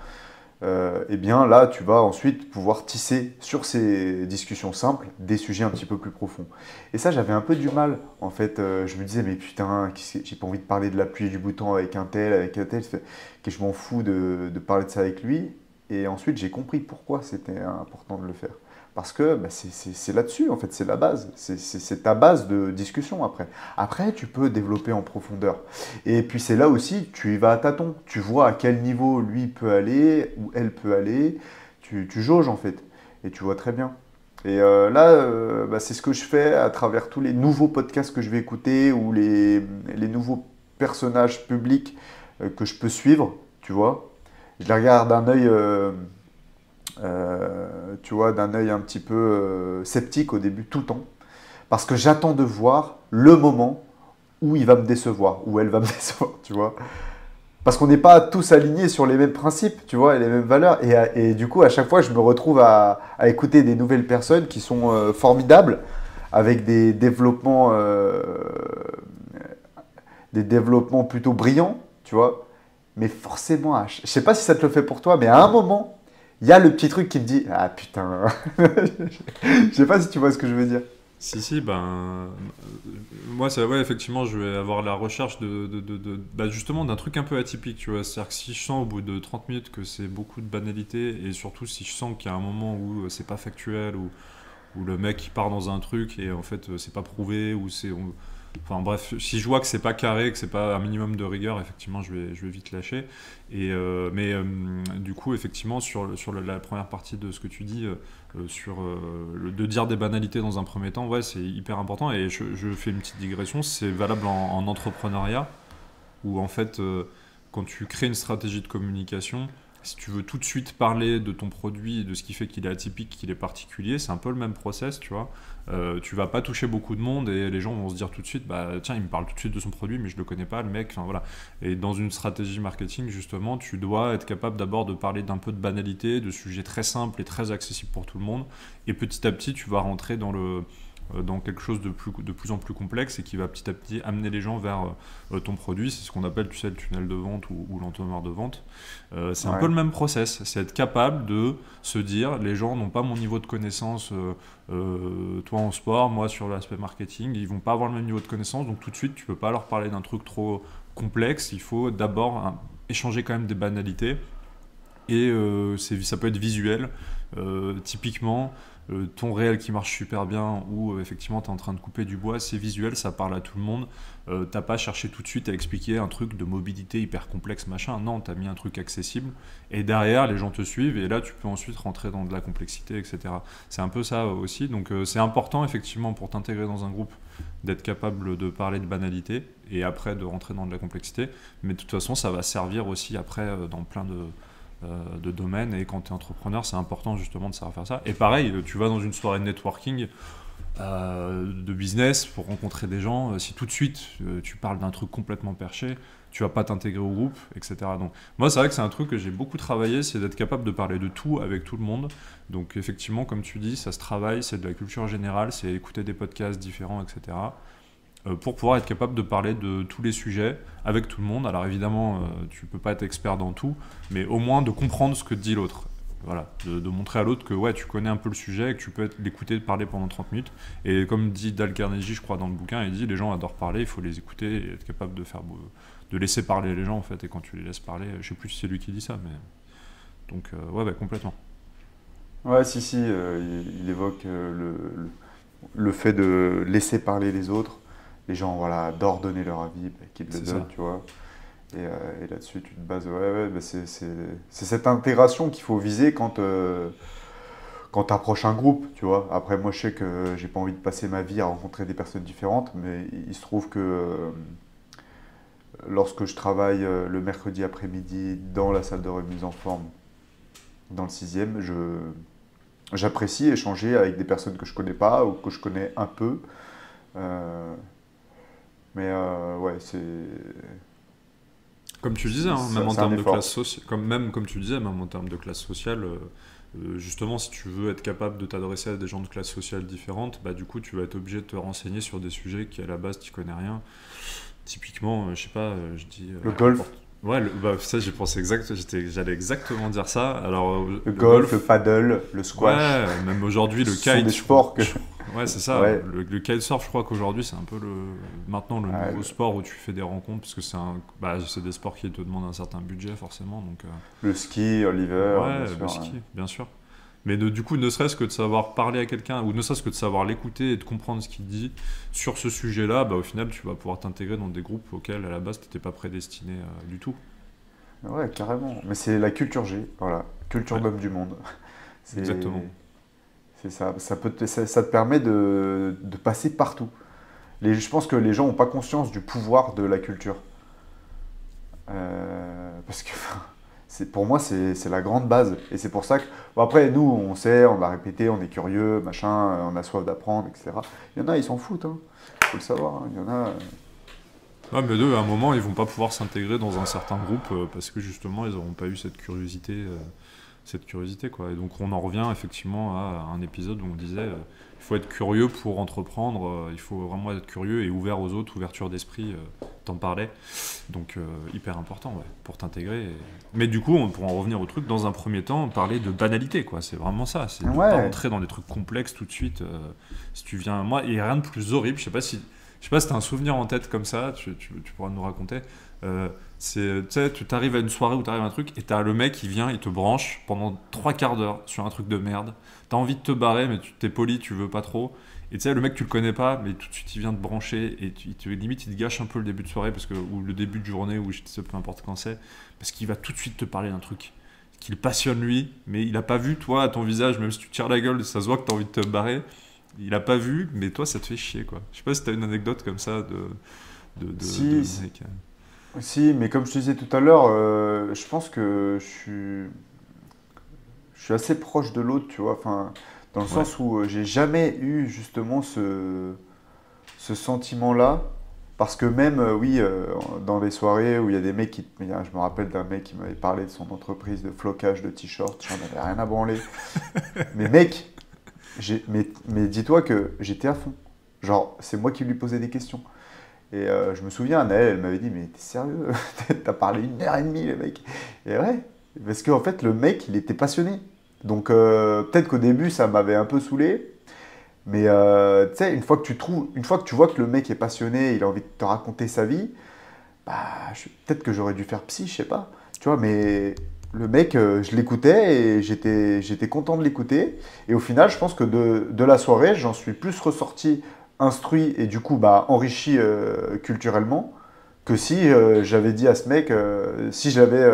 et bien là, tu vas ensuite pouvoir tisser sur ces discussions simples des sujets un petit peu plus profonds. Et ça, j'avais un peu du mal, en fait. Je me disais, mais putain, j'ai pas envie de parler de la pluie et du beau temps avec un tel, que je m'en fous de parler de ça avec lui. Et ensuite, j'ai compris pourquoi c'était important de le faire. Parce que c'est là-dessus, en fait, c'est la base. C'est ta base de discussion après. Après, tu peux développer en profondeur. Et puis c'est là aussi, tu y vas à tâtons. Tu vois à quel niveau lui peut aller, ou elle peut aller. Tu jauges, en fait. Et tu vois très bien. Et là, c'est ce que je fais à travers tous les nouveaux podcasts que je vais écouter, ou les nouveaux personnages publics que je peux suivre, tu vois. Je les regarde d'un œil... tu vois, d'un œil un petit peu sceptique au début, tout le temps. Parce que j'attends de voir le moment où il va me décevoir, où elle va me décevoir, tu vois. Parce qu'on n'est pas tous alignés sur les mêmes principes, tu vois, et les mêmes valeurs. Et du coup, à chaque fois, je me retrouve à écouter des nouvelles personnes qui sont formidables, avec des développements plutôt brillants, tu vois. Mais forcément, je ne sais pas si ça te le fait pour toi, mais à un moment, il y a le petit truc qui me dit « Ah putain !» Je sais pas si tu vois ce que je veux dire. Si, moi, ouais, effectivement, je vais avoir la recherche justement d'un truc un peu atypique, tu vois. C'est-à-dire que si je sens au bout de 30 minutes que c'est beaucoup de banalité, et surtout si je sens qu'il y a un moment où c'est pas factuel, où le mec il part dans un truc et en fait c'est pas prouvé, enfin bref, si je vois que c'est pas carré, que c'est pas un minimum de rigueur, effectivement je vais vite lâcher. Mais du coup, effectivement, sur la première partie de ce que tu dis, de dire des banalités dans un premier temps, ouais, c'est hyper important. Et je fais une petite digression, c'est valable en entrepreneuriat, où en fait, quand tu crées une stratégie de communication, si tu veux tout de suite parler de ton produit, de ce qui fait qu'il est atypique, qu'il est particulier, c'est un peu le même process, tu vois. Tu vas pas toucher beaucoup de monde et les gens vont se dire tout de suite, bah tiens, il me parle tout de suite de son produit, mais je le connais pas, le mec, enfin voilà. Et dans une stratégie marketing, justement, tu dois être capable d'abord de parler d'un peu de banalité, de sujets très simples et très accessibles pour tout le monde. Et petit à petit, tu vas rentrer dans quelque chose de plus en plus complexe et qui va petit à petit amener les gens vers ton produit. C'est ce qu'on appelle, tu sais, le tunnel de vente ou l'entonnoir de vente. C'est un peu le même process. C'est être capable de se dire, les gens n'ont pas mon niveau de connaissance, toi en sport, moi sur l'aspect marketing, ils vont pas avoir le même niveau de connaissance, donc tout de suite, tu peux pas leur parler d'un truc trop complexe. Il faut d'abord échanger quand même des banalités. Et ça peut être visuel. Typiquement, ton réel qui marche super bien, ou effectivement tu es en train de couper du bois, c'est visuel, ça parle à tout le monde. T'as pas cherché tout de suite à expliquer un truc de mobilité hyper complexe, machin. Non, t'as mis un truc accessible. Et derrière, les gens te suivent, et là tu peux ensuite rentrer dans de la complexité, etc. C'est un peu ça aussi. Donc c'est important effectivement pour t'intégrer dans un groupe d'être capable de parler de banalité et après de rentrer dans de la complexité. Mais de toute façon, ça va servir aussi après dans plein de domaines, et quand tu es entrepreneur, c'est important justement de savoir faire ça. Et pareil, tu vas dans une soirée de networking de business pour rencontrer des gens, si tout de suite tu parles d'un truc complètement perché, tu vas pas t'intégrer au groupe, etc. Donc moi, c'est vrai que c'est un truc que j'ai beaucoup travaillé, c'est d'être capable de parler de tout avec tout le monde. Donc effectivement, comme tu dis, ça se travaille, c'est de la culture générale, c'est écouter des podcasts différents, etc. Pour pouvoir être capable de parler de tous les sujets avec tout le monde. Alors évidemment, tu peux pas être expert dans tout, mais au moins de comprendre ce que dit l'autre. Voilà, de montrer à l'autre que ouais, tu connais un peu le sujet et que tu peux l'écouter parler pendant 30 minutes. Et comme dit Dale Carnegie, je crois, dans le bouquin, il dit les gens adorent parler, il faut les écouter et être capable de laisser parler les gens, en fait. Et quand tu les laisses parler, je sais plus si c'est lui qui dit ça, mais... Donc, ouais, complètement. Ouais, si, il évoque le fait de laisser parler les autres, les gens voilà, adorent donner leur avis, qu'ils le donnent, tu vois. Et là-dessus, tu te bases. C'est cette intégration qu'il faut viser quand tu approches un groupe, tu vois. Après, moi, je sais que j'ai pas envie de passer ma vie à rencontrer des personnes différentes, mais il se trouve que lorsque je travaille le mercredi après-midi dans la salle de remise en forme, dans le 6e, j'apprécie échanger avec des personnes que je connais pas ou que je connais un peu. Ouais, c'est... Comme tu disais, hein, même en termes de classe sociale, comme tu disais, même en termes de classe sociale, justement, si tu veux être capable de t'adresser à des gens de classe sociale différentes, bah, du coup, tu vas être obligé de te renseigner sur des sujets qui, à la base, tu connais rien. Typiquement, je sais pas, je dis... le golf. Ouais, ça, j'ai pensé j'allais exactement dire ça. Alors, le golf, le paddle, le squash. Ouais, même aujourd'hui, le kite. Ce sont des sports que... Ouais, c'est ça. Ouais. Le kitesurf, je crois qu'aujourd'hui, c'est un peu maintenant le nouveau sport où tu fais des rencontres, parce que c'est des sports qui te demandent un certain budget, forcément. Donc, le ski, l'hiver. Ouais, bien sûr, le ski, bien sûr. Mais du coup, ne serait-ce que de savoir parler à quelqu'un, ou ne serait-ce que de savoir l'écouter et de comprendre ce qu'il dit sur ce sujet-là, bah, au final, tu vas pouvoir t'intégrer dans des groupes auxquels, à la base, tu n'étais pas prédestiné du tout. Ouais, carrément. Mais c'est la culture G, voilà. Culture d'homme du monde. Exactement. C'est ça. Ça te permet de passer partout. Je pense que les gens n'ont pas conscience du pouvoir de la culture. Parce que... pour moi, c'est la grande base. Et c'est pour ça que... Bon, après, nous, on sait, on va répéter, on est curieux, machin, on a soif d'apprendre, etc. Il y en a, ils s'en foutent. Hein. Faut le savoir. Il y en a... Ouais, mais eux, à un moment, ils vont pas pouvoir s'intégrer dans un certain groupe parce que, justement, ils n'auront pas eu cette curiosité, quoi. Et donc, on en revient, effectivement, à un épisode où on disait il faut être curieux pour entreprendre, il faut vraiment être curieux et ouvert aux autres, ouverture d'esprit, t'en parlais. Donc, hyper important, ouais, pour t'intégrer. Mais du coup, pour en revenir au truc, dans un premier temps, parler de banalité, quoi. C'est vraiment ça. C'est de pas rentrer dans des trucs complexes tout de suite. Si tu viens... Moi, il n'y a rien de plus horrible. Je sais pas si tu as un souvenir en tête comme ça, tu pourras nous raconter. Tu arrives à une soirée où tu arrives à un truc et tu as le mec qui vient, il te branche pendant 3 quarts d'heure sur un truc de merde. Tu as envie de te barrer, mais tu t'es poli, tu veux pas trop. Et tu sais, le mec, tu le connais pas, mais tout de suite, il vient te brancher et limite, il te gâche un peu le début de soirée ou le début de journée, ou je sais peu importe quand c'est, parce qu'il va tout de suite te parler d'un truc qui le passionne lui, mais il a pas vu, toi, à ton visage, même si tu tires la gueule, ça se voit que tu as envie de te barrer. Il a pas vu, mais toi, ça te fait chier, quoi. Je sais pas si t'as une anecdote comme ça de mec. Si, mais comme je te disais tout à l'heure, je pense que je suis assez proche de l'autre, tu vois. Enfin, dans le sens où j'ai jamais eu justement ce sentiment-là. Parce que même, dans des soirées où il y a des mecs qui... Je me rappelle d'un mec qui m'avait parlé de son entreprise de flocage de t-shirts. J'en avais rien à branler. Mais mec... Mais dis-toi que j'étais à fond. Genre, c'est moi qui lui posais des questions. Et je me souviens, Naël, elle m'avait dit, mais t'es sérieux? T'as parlé 1h30, le mec. Et ouais, parce qu'en fait, le mec, il était passionné. Donc, peut-être qu'au début, ça m'avait un peu saoulé. Mais tu sais, une fois que tu vois que le mec est passionné, il a envie de te raconter sa vie, bah, peut-être que j'aurais dû faire psy, je sais pas. Tu vois, mais... Le mec, je l'écoutais et j'étais content de l'écouter. Et au final, je pense que de la soirée, j'en suis plus ressorti instruit et du coup enrichi culturellement que si j'avais dit à ce mec, si j'avais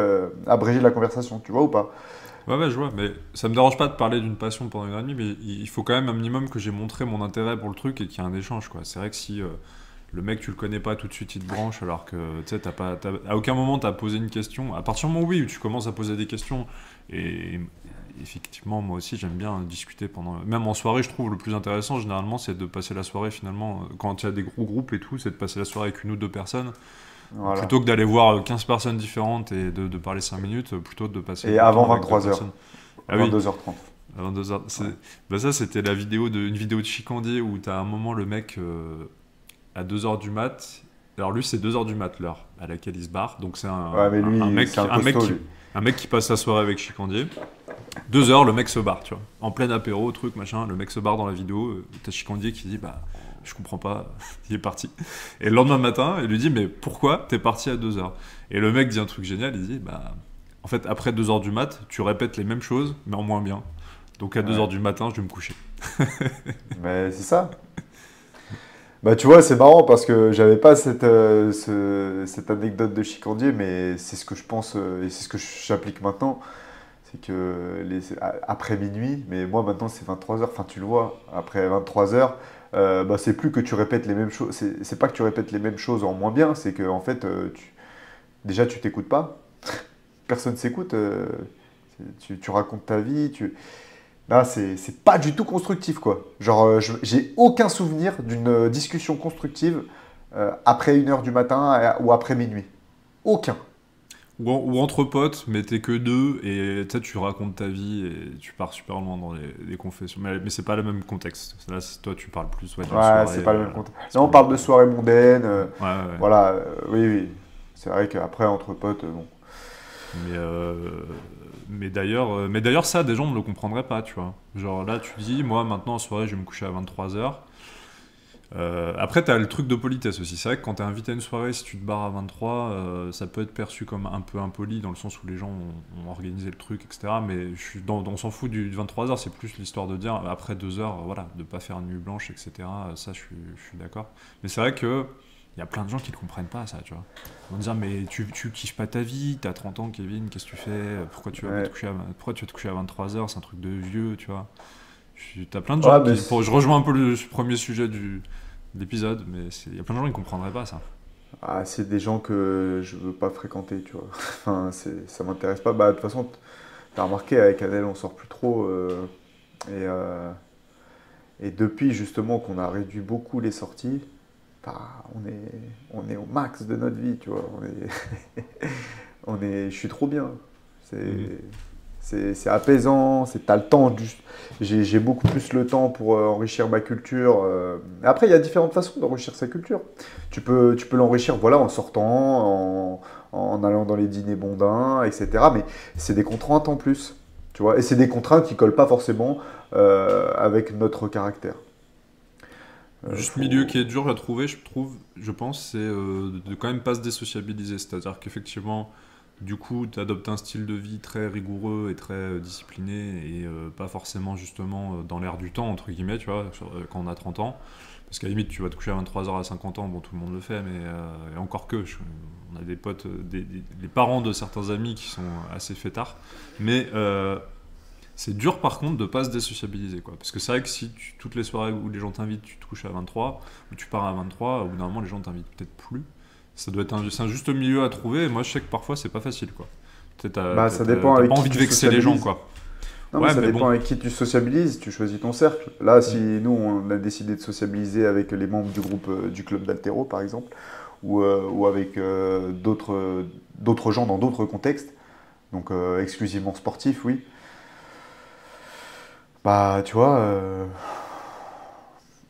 abrégé la conversation, tu vois ou pas? Ouais, je vois. Mais ça me dérange pas de parler d'une passion pendant 1h30, mais il faut quand même un minimum que j'ai montré mon intérêt pour le truc et qu'il y ait un échange, quoi. C'est vrai que si... le mec, tu le connais pas, tout de suite, il te branche, alors que, tu sais, à aucun moment, tu as posé une question. À partir du moment où tu commences à poser des questions, et effectivement, moi aussi, j'aime bien discuter pendant... Même en soirée, je trouve le plus intéressant, généralement, c'est de passer la soirée, finalement, quand il y a des gros groupes et tout, c'est de passer la soirée avec 1 ou 2 personnes, voilà. Plutôt que d'aller voir 15 personnes différentes et de parler 5 minutes, plutôt de passer... Et avant 23h, ah, 22h30. Avant 2h. Bah, ça, c'était une vidéo de Chicandier, où tu as un moment, le mec... à 2h du mat. Alors lui, c'est 2h du mat, l'heure à laquelle il se barre. Donc c'est un mec qui passe sa soirée avec Chicandier. 2h, le mec se barre, tu vois. En plein apéro, truc, machin. Le mec se barre dans la vidéo. T'as Chicandier qui dit, bah, je comprends pas, il est parti. Et le lendemain matin, il lui dit, mais pourquoi t'es parti à 2h? Et le mec dit un truc génial, il dit, bah, en fait, après 2h du mat, tu répètes les mêmes choses, mais en moins bien. Donc à 2h du matin, je vais me coucher. Mais c'est ça. Bah tu vois, c'est marrant parce que j'avais pas cette anecdote de chicandier, mais c'est ce que je pense et c'est ce que j'applique maintenant. C'est que après minuit, mais moi maintenant c'est 23h, enfin tu le vois, après 23h, bah, c'est plus que tu répètes les mêmes choses, c'est pas que tu répètes les mêmes choses en moins bien, c'est que en fait, déjà tu t'écoutes pas, personne s'écoute, tu racontes ta vie, là c'est pas du tout constructif quoi. Genre j'ai aucun souvenir d'une discussion constructive après 1h du matin ou après minuit. Aucun. Ou entre potes, mais t'es que deux, et tu racontes ta vie, et tu pars super loin dans les confessions. Mais c'est pas le même contexte. Là, toi, tu parles plus d'une soirée. C'est pas le même contexte. Là, on parle de soirée mondaine. Ouais. Voilà, oui. C'est vrai qu'après, entre potes, bon. Mais d'ailleurs, ça, des gens ne le comprendraient pas, tu vois. Genre là, tu dis, moi, maintenant, en soirée, je vais me coucher à 23h. Après, t'as le truc de politesse aussi. C'est vrai que quand t'es invité à une soirée, si tu te barres à 23, ça peut être perçu comme un peu impoli dans le sens où les gens ont organisé le truc, etc. Mais on s'en fout du 23h, c'est plus l'histoire de dire après 2h, voilà, de pas faire nuit blanche, etc. Ça, je suis d'accord. Mais c'est vrai que il y a plein de gens qui ne comprennent pas ça, tu vois. Ils vont dire, mais tu kiffes pas ta vie, t'as 30 ans, Kevin, qu'est-ce que tu fais? Pourquoi tu vas te coucher à 23h? C'est un truc de vieux, tu vois. T'as plein de gens je rejoins un peu le premier sujet de l'épisode, mais il y a plein de gens qui ne comprendraient pas ça. Ah, c'est des gens que je veux pas fréquenter, tu vois. Enfin, ça m'intéresse pas. Bah, de toute façon, t'as remarqué, avec Adèle, on sort plus trop. Et depuis, justement, qu'on a réduit beaucoup les sorties, bah, on est au max de notre vie, tu vois. Je suis trop bien. C'est apaisant, t'as le temps, j'ai beaucoup plus le temps pour enrichir ma culture. Après, il y a différentes façons d'enrichir sa culture. Tu peux l'enrichir voilà, en sortant, en allant dans les dîners mondains, etc. Mais c'est des contraintes en plus, tu vois. Et c'est des contraintes qui ne collent pas forcément avec notre caractère. Juste milieu qui est dur à trouver, je pense, c'est de quand même pas se désociabiliser. C'est-à-dire qu'effectivement, du coup, tu adoptes un style de vie très rigoureux et très discipliné et pas forcément justement dans l'air du temps, entre guillemets, tu vois, quand on a 30 ans. Parce qu'à la limite, tu vas te coucher à 23h à 50 ans, bon, tout le monde le fait, mais et encore que, on a des potes, les parents de certains amis qui sont assez fêtards. Mais c'est dur par contre de pas se désociabiliser, quoi. Parce que c'est vrai que si toutes les soirées où les gens t'invitent, tu te couches à 23, ou tu pars à 23, au bout d'un moment, les gens t'invitent peut-être plus. Ça doit être c'est un juste milieu à trouver, et moi je sais que parfois c'est pas facile, quoi. Ça dépend avec pas envie de vexer les gens, quoi. Non, mais ça dépend avec qui tu sociabilises, tu choisis ton cercle. Là, si nous on a décidé de sociabiliser avec les membres du groupe du club d'Altéro par exemple, ou avec d'autres gens dans d'autres contextes, donc exclusivement sportifs, oui. Bah tu vois.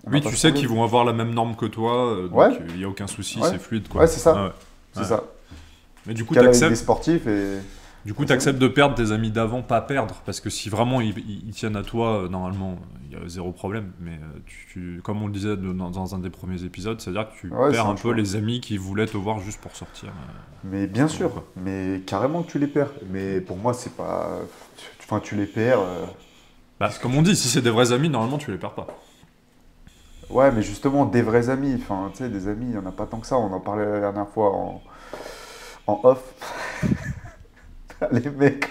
Oui, tu sais qu'ils vont avoir la même norme que toi, donc il n'y a aucun souci, c'est fluide, quoi. Ouais, c'est ça. C'est ça. Mais du coup, tu acceptes des sportifs et... Du coup, tu acceptes de perdre tes amis d'avant, pas perdre, parce que si vraiment ils tiennent à toi, normalement, il y a zéro problème. Mais comme on le disait dans un des premiers épisodes, c'est-à-dire que tu perds un peu les amis qui voulaient te voir juste pour sortir. Mais bien sûr, mais carrément que tu les perds. Mais pour moi, c'est pas... Enfin, tu les perds... Comme on dit, si c'est des vrais amis, normalement, tu les perds pas. Ouais, mais justement, des vrais amis, enfin, tu sais, des amis, il n'y en a pas tant que ça. On en parlait la dernière fois en off. Les mecs.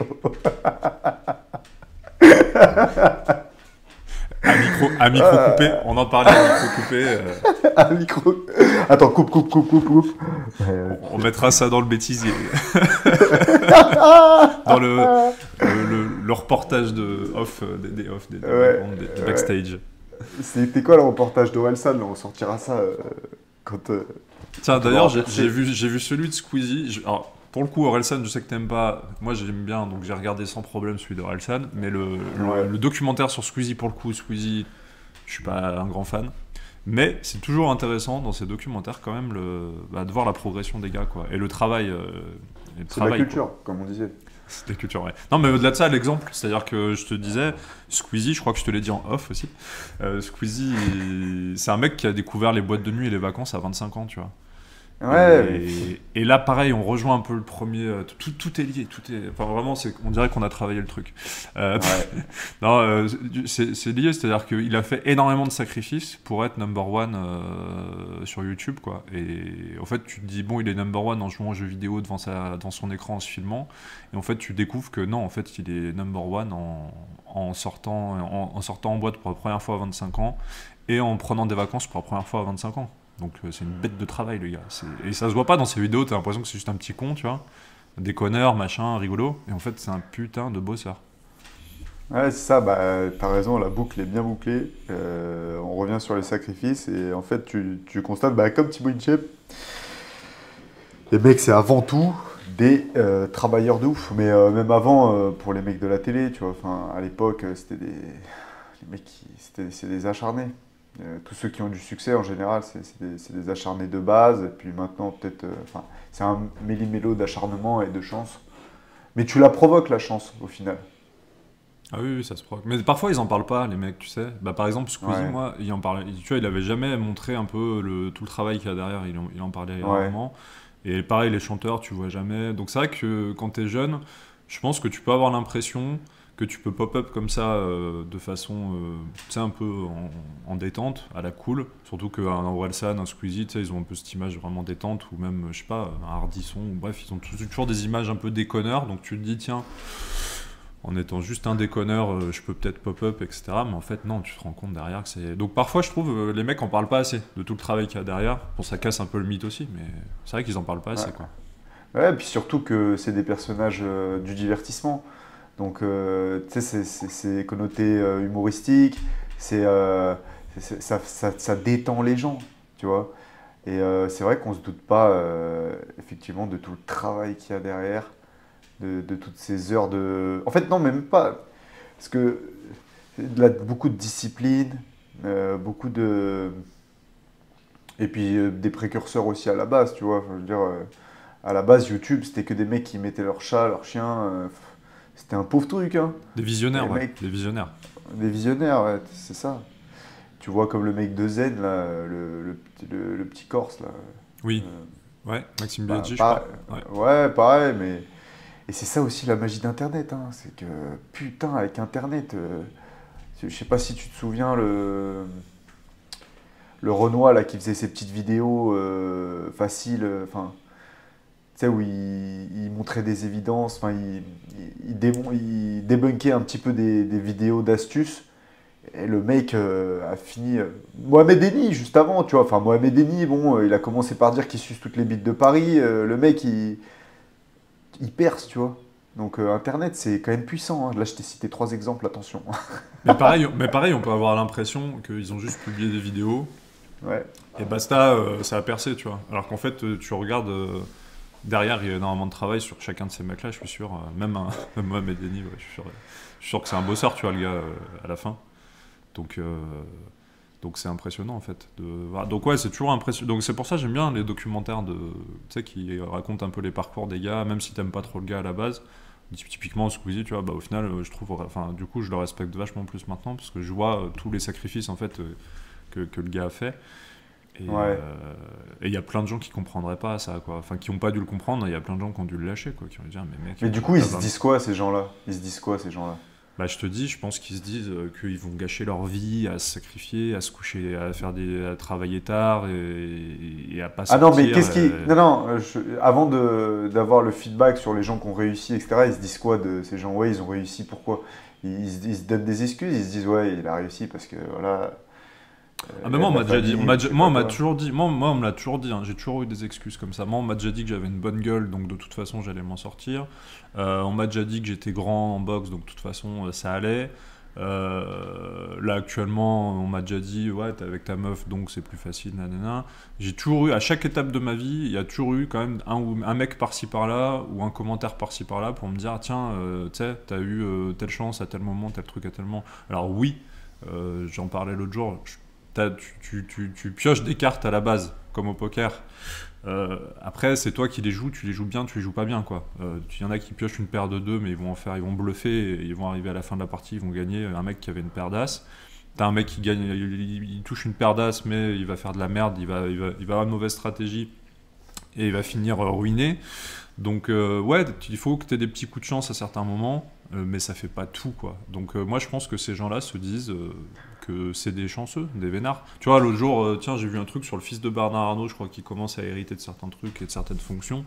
à micro coupé, on en parlait à micro coupé. À micro. Attends, coupe. On mettra ça dans le bêtisier. Dans le reportage de off, des backstage. C'était quoi le reportage d'Orelsan? On sortira ça quand. Tiens, d'ailleurs, j'ai vu celui de Squeezie. Alors, pour le coup, Orelsan, je sais que t'aimes pas. Moi, j'aime bien, donc j'ai regardé sans problème celui d'Orelsan. Mais le documentaire sur Squeezie, pour le coup, Squeezie, je suis pas un grand fan. Mais c'est toujours intéressant dans ces documentaires, quand même, de voir la progression des gars, quoi. Et le travail. C'est la culture, quoi. Comme on disait. C'est la culture, ouais. Non, mais au-delà de ça, l'exemple, c'est-à-dire que je te disais, Squeezie, je crois que je te l'ai dit en off aussi. Squeezie, c'est un mec qui a découvert les boîtes de nuit et les vacances à 25 ans, tu vois. Ouais, Et là, pareil, on rejoint un peu le premier. Tout est lié, enfin, vraiment, on dirait qu'on a travaillé le truc. ouais, Non, c'est lié, c'est-à-dire qu'il a fait énormément de sacrifices pour être number one sur YouTube, quoi. Et en fait, tu te dis, bon, il est number one en jouant aux jeux vidéo devant son écran en se filmant. Et en fait, tu découvres que non, en fait, il est number one en sortant en boîte pour la première fois à 25 ans et en prenant des vacances pour la première fois à 25 ans. Donc c'est une bête de travail, le gars. Et ça se voit pas dans ses vidéos, t'as l'impression que c'est juste un petit con, tu vois. Déconneur, machin, rigolo. Et en fait, c'est un putain de bosseur. ouais, c'est ça, bah, t'as raison, la boucle est bien bouclée. On revient sur les sacrifices et en fait, tu constates, bah, comme Thibaut InShape, les mecs, c'est avant tout des travailleurs de ouf. Mais même avant, pour les mecs de la télé, tu vois, enfin, à l'époque, c'était les mecs c'est des acharnés. Tous ceux qui ont du succès, en général, c'est des acharnés de base. Et puis maintenant, peut-être, enfin, c'est un méli-mélo d'acharnement et de chance. Mais tu la provoques, la chance, au final. Ah oui, oui, ça se provoque. Mais parfois, ils en parlent pas, les mecs, tu sais. Bah, par exemple, Squeezie, Ouais, moi, il en parlait. Tu vois, il avait jamais montré un peu tout le travail qu'il y a derrière. Il en parlait ouais, rarement. Et pareil, les chanteurs, tu vois jamais. Donc c'est vrai que quand t'es jeune, je pense que tu peux avoir l'impression que tu peux pop-up comme ça de façon, tu sais, un peu en détente, à la cool. Surtout qu'un Orelsan, un Squeezie, tu sais, ils ont un peu cette image vraiment détente, ou même, je sais pas, un Hardisson, ou bref, ils ont toujours des images un peu déconneurs. Donc tu te dis, tiens, en étant juste un déconneur, je peux peut-être pop-up, etc. Mais en fait, non, tu te rends compte derrière que c'est. Donc parfois, je trouve, les mecs en parlent pas assez de tout le travail qu'il y a derrière. Bon, ça casse un peu le mythe aussi, mais c'est vrai qu'ils en parlent pas assez, ouais. quoi. Ouais, et puis surtout que c'est des personnages du divertissement. Donc, tu sais, c'est connoté humoristique, c'est, ça détend les gens, tu vois. Et c'est vrai qu'on se doute pas, effectivement, de tout le travail qu'il y a derrière, de toutes ces heures de... En fait, non, même pas. Parce que beaucoup de discipline, beaucoup de... Et puis des précurseurs aussi à la base, tu vois. Enfin, je veux dire, à la base, YouTube, c'était que des mecs qui mettaient leur chat, leur chien. C'était un pauvre truc, hein. Des Et visionnaires, les ouais, mecs, des visionnaires. des visionnaires, ouais, c'est ça. Tu vois comme le mec de Zen, là, le petit Corse, là. Oui, Euh, ouais, Maxime bah, Biaggi, je crois. Ouais. ouais, pareil, mais... Et c'est ça aussi la magie d'Internet, hein. C'est que, putain, avec Internet, je sais pas si tu te souviens, le Renoir, là, qui faisait ses petites vidéos faciles, enfin... Tu sais, où il montrait des évidences, enfin, il débunkait un petit peu des vidéos d'astuces. Et le mec a fini. Mohamed Eni, juste avant, tu vois. Enfin, Mohamed Eni, bon, il a commencé par dire qu'il suce toutes les bites de Paris. Le mec, il perce, tu vois. Donc, Internet, c'est quand même puissant, hein. Là, je t'ai cité 3 exemples, attention. Mais pareil, on peut avoir l'impression qu'ils ont juste publié des vidéos Ouais, et basta, ça a percé, tu vois. Alors qu'en fait, tu regardes derrière, il y a énormément de travail sur chacun de ces mecs-là, je suis sûr. Même, même Mohamed Eni, ouais, je suis sûr que c'est un bosseur, tu vois, le gars, à la fin. Donc, euh, donc c'est impressionnant en fait. Voilà. Donc ouais, c'est toujours impressionnant. Donc c'est pour ça que j'aime bien les documentaires tu sais, qui racontent un peu les parcours des gars, même si t'aimes pas trop le gars à la base. Typiquement Squeezie, tu vois, bah, au final, je trouve, enfin, du coup, je le respecte vachement plus maintenant parce que je vois tous les sacrifices en fait que le gars a fait. ouais. Et il y a plein de gens qui comprendraient pas ça, quoi. Enfin, qui ont pas dû le comprendre. Il y a plein de gens qui ont dû le lâcher, quoi, qui ont dû dire, mais mec, Mais du coup, ils t'as se 20. disent quoi, ces gens-là? Ils se disent quoi, ces gens-là? Bah, je te dis, je pense qu'ils se disent qu'ils vont gâcher leur vie à se sacrifier, à se coucher, à travailler tard et à pas Ah non, mais sortir. qu'est-ce qui... Non, non, avant d'avoir le feedback sur les gens qui ont réussi, etc., ils se disent quoi de ces gens? Ouais, ils ont réussi, pourquoi? Ils se donnent des excuses, ils se disent, ouais, il a réussi parce que, voilà, Ah, il mais a moi, de on la m'a déjà dit, famille, ou je sais moi, pas on m'a quoi. toujours dit, moi, on me l'a toujours dit, hein, j'ai toujours eu des excuses comme ça. Moi, on m'a déjà dit que j'avais une bonne gueule, donc de toute façon, j'allais m'en sortir. On m'a déjà dit que j'étais grand en boxe, donc de toute façon, ça allait. Là, actuellement, on m'a déjà dit, ouais, t'es avec ta meuf, donc c'est plus facile, nanana. J'ai toujours eu, à chaque étape de ma vie, il y a toujours eu quand même un mec par-ci par-là, ou un commentaire par-ci par-là, pour me dire, ah, tiens, tu sais, t'as eu telle chance à tel moment, tel truc à tel moment. Alors oui, j'en parlais l'autre jour, tu pioches des cartes à la base, comme au poker. Après, c'est toi qui les joues, tu les joues bien, tu les joues pas bien, quoi. Il y en a qui piochent une paire de deux, mais ils vont bluffer, et ils vont arriver à la fin de la partie, ils vont gagner. Un mec qui avait une paire d'as, t'as un mec qui gagne, il touche une paire d'as, mais il va faire de la merde, il va avoir une mauvaise stratégie, et il va finir ruiné. Donc ouais, il faut que tu aies des petits coups de chance à certains moments, mais ça fait pas tout, quoi. Donc moi je pense que ces gens-là se disent que c'est des chanceux, des vénards. Tu vois, l'autre jour, tiens, j'ai vu un truc sur le fils de Bernard Arnault, je crois qu'il commence à hériter de certains trucs et de certaines fonctions.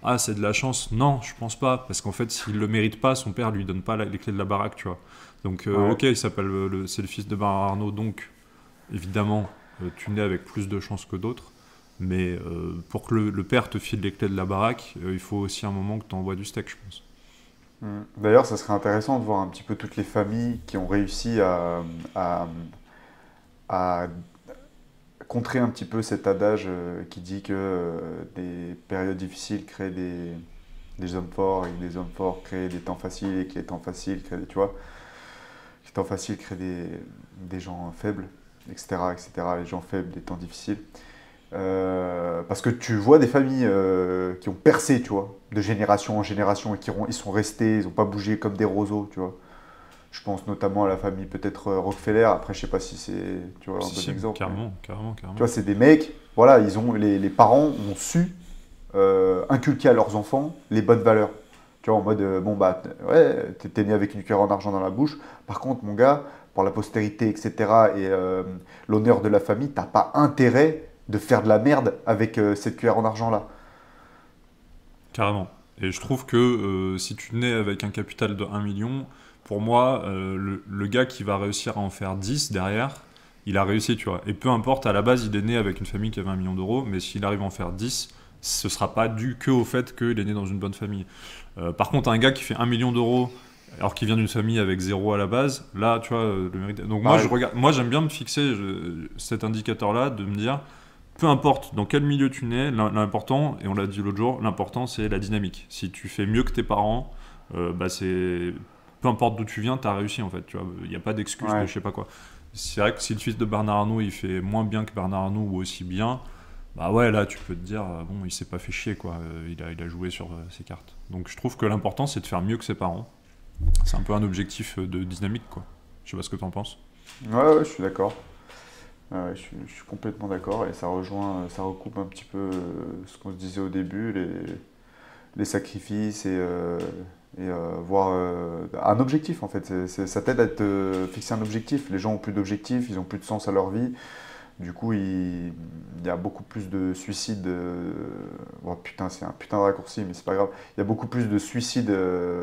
Ah, c'est de la chance. Non, je pense pas, parce qu'en fait, s'il le mérite pas, son père lui donne pas les clés de la baraque, tu vois. Donc Ouais. ok, il s'appelle c'est le fils de Bernard Arnault, donc évidemment, tu nais avec plus de chances que d'autres. Mais pour que le père te file les clés de la baraque, il faut aussi un moment que tu envoies du steak, je pense. D'ailleurs, ça serait intéressant de voir un petit peu toutes les familles qui ont réussi à contrer un petit peu cet adage qui dit que des périodes difficiles créent des hommes forts et que des hommes forts créent des temps faciles et que les temps faciles créent tu vois, les temps faciles créent des gens faibles, etc., etc., les gens faibles, des temps difficiles. Parce que tu vois des familles qui ont percé, tu vois, de génération en génération et ils sont restés, ils n'ont pas bougé comme des roseaux, tu vois. Je pense notamment à la famille peut-être Rockefeller. Après, je sais pas si c'est, tu vois, un bon exemple. Carrément, carrément. Tu vois, c'est des mecs, voilà, les parents ont su inculquer à leurs enfants les bonnes valeurs. Tu vois, en mode, bon, bah, ouais, t'es né avec une cuillère en argent dans la bouche. Par contre, mon gars, pour la postérité, etc., et l'honneur de la famille, t'as pas intérêt de faire de la merde avec cette cuillère en argent là. Carrément. Et je trouve que si tu nais avec un capital de 1 million, pour moi, le gars qui va réussir à en faire 10 derrière, il a réussi, tu vois. Et peu importe, à la base, il est né avec une famille qui avait 1 million d'euros, mais s'il arrive à en faire 10, ce sera pas dû que au fait qu'il est né dans une bonne famille. Par contre, un gars qui fait 1 million d'euros, alors qu'il vient d'une famille avec 0 à la base, là, tu vois, le mérite. Donc moi, j'aime bien me fixer cet indicateur-là, de me dire, peu importe dans quel milieu tu nais, l'important, et on l'a dit l'autre jour, l'important c'est la dynamique. Si tu fais mieux que tes parents, bah c'est... peu importe d'où tu viens, tu as réussi en fait. Il n'y a pas d'excuse de je sais pas quoi. C'est vrai que si le fils de Bernard Arnault il fait moins bien que Bernard Arnault ou aussi bien, bah ouais, là tu peux te dire, bon, il s'est pas fait chier quoi. Il a joué sur ses cartes. Donc je trouve que l'important c'est de faire mieux que ses parents. C'est un peu un objectif de dynamique quoi. Je sais pas ce que tu en penses. Ouais, je suis d'accord. Je suis complètement d'accord et ça recoupe un petit peu ce qu'on se disait au début, les sacrifices et voir un objectif en fait. Ça t'aide à te fixer un objectif. Les gens ont plus d'objectifs, ils ont plus de sens à leur vie. Du coup, il y a beaucoup plus de suicides. Oh, putain, c'est un putain de raccourci, mais c'est pas grave. Il y a beaucoup plus de suicides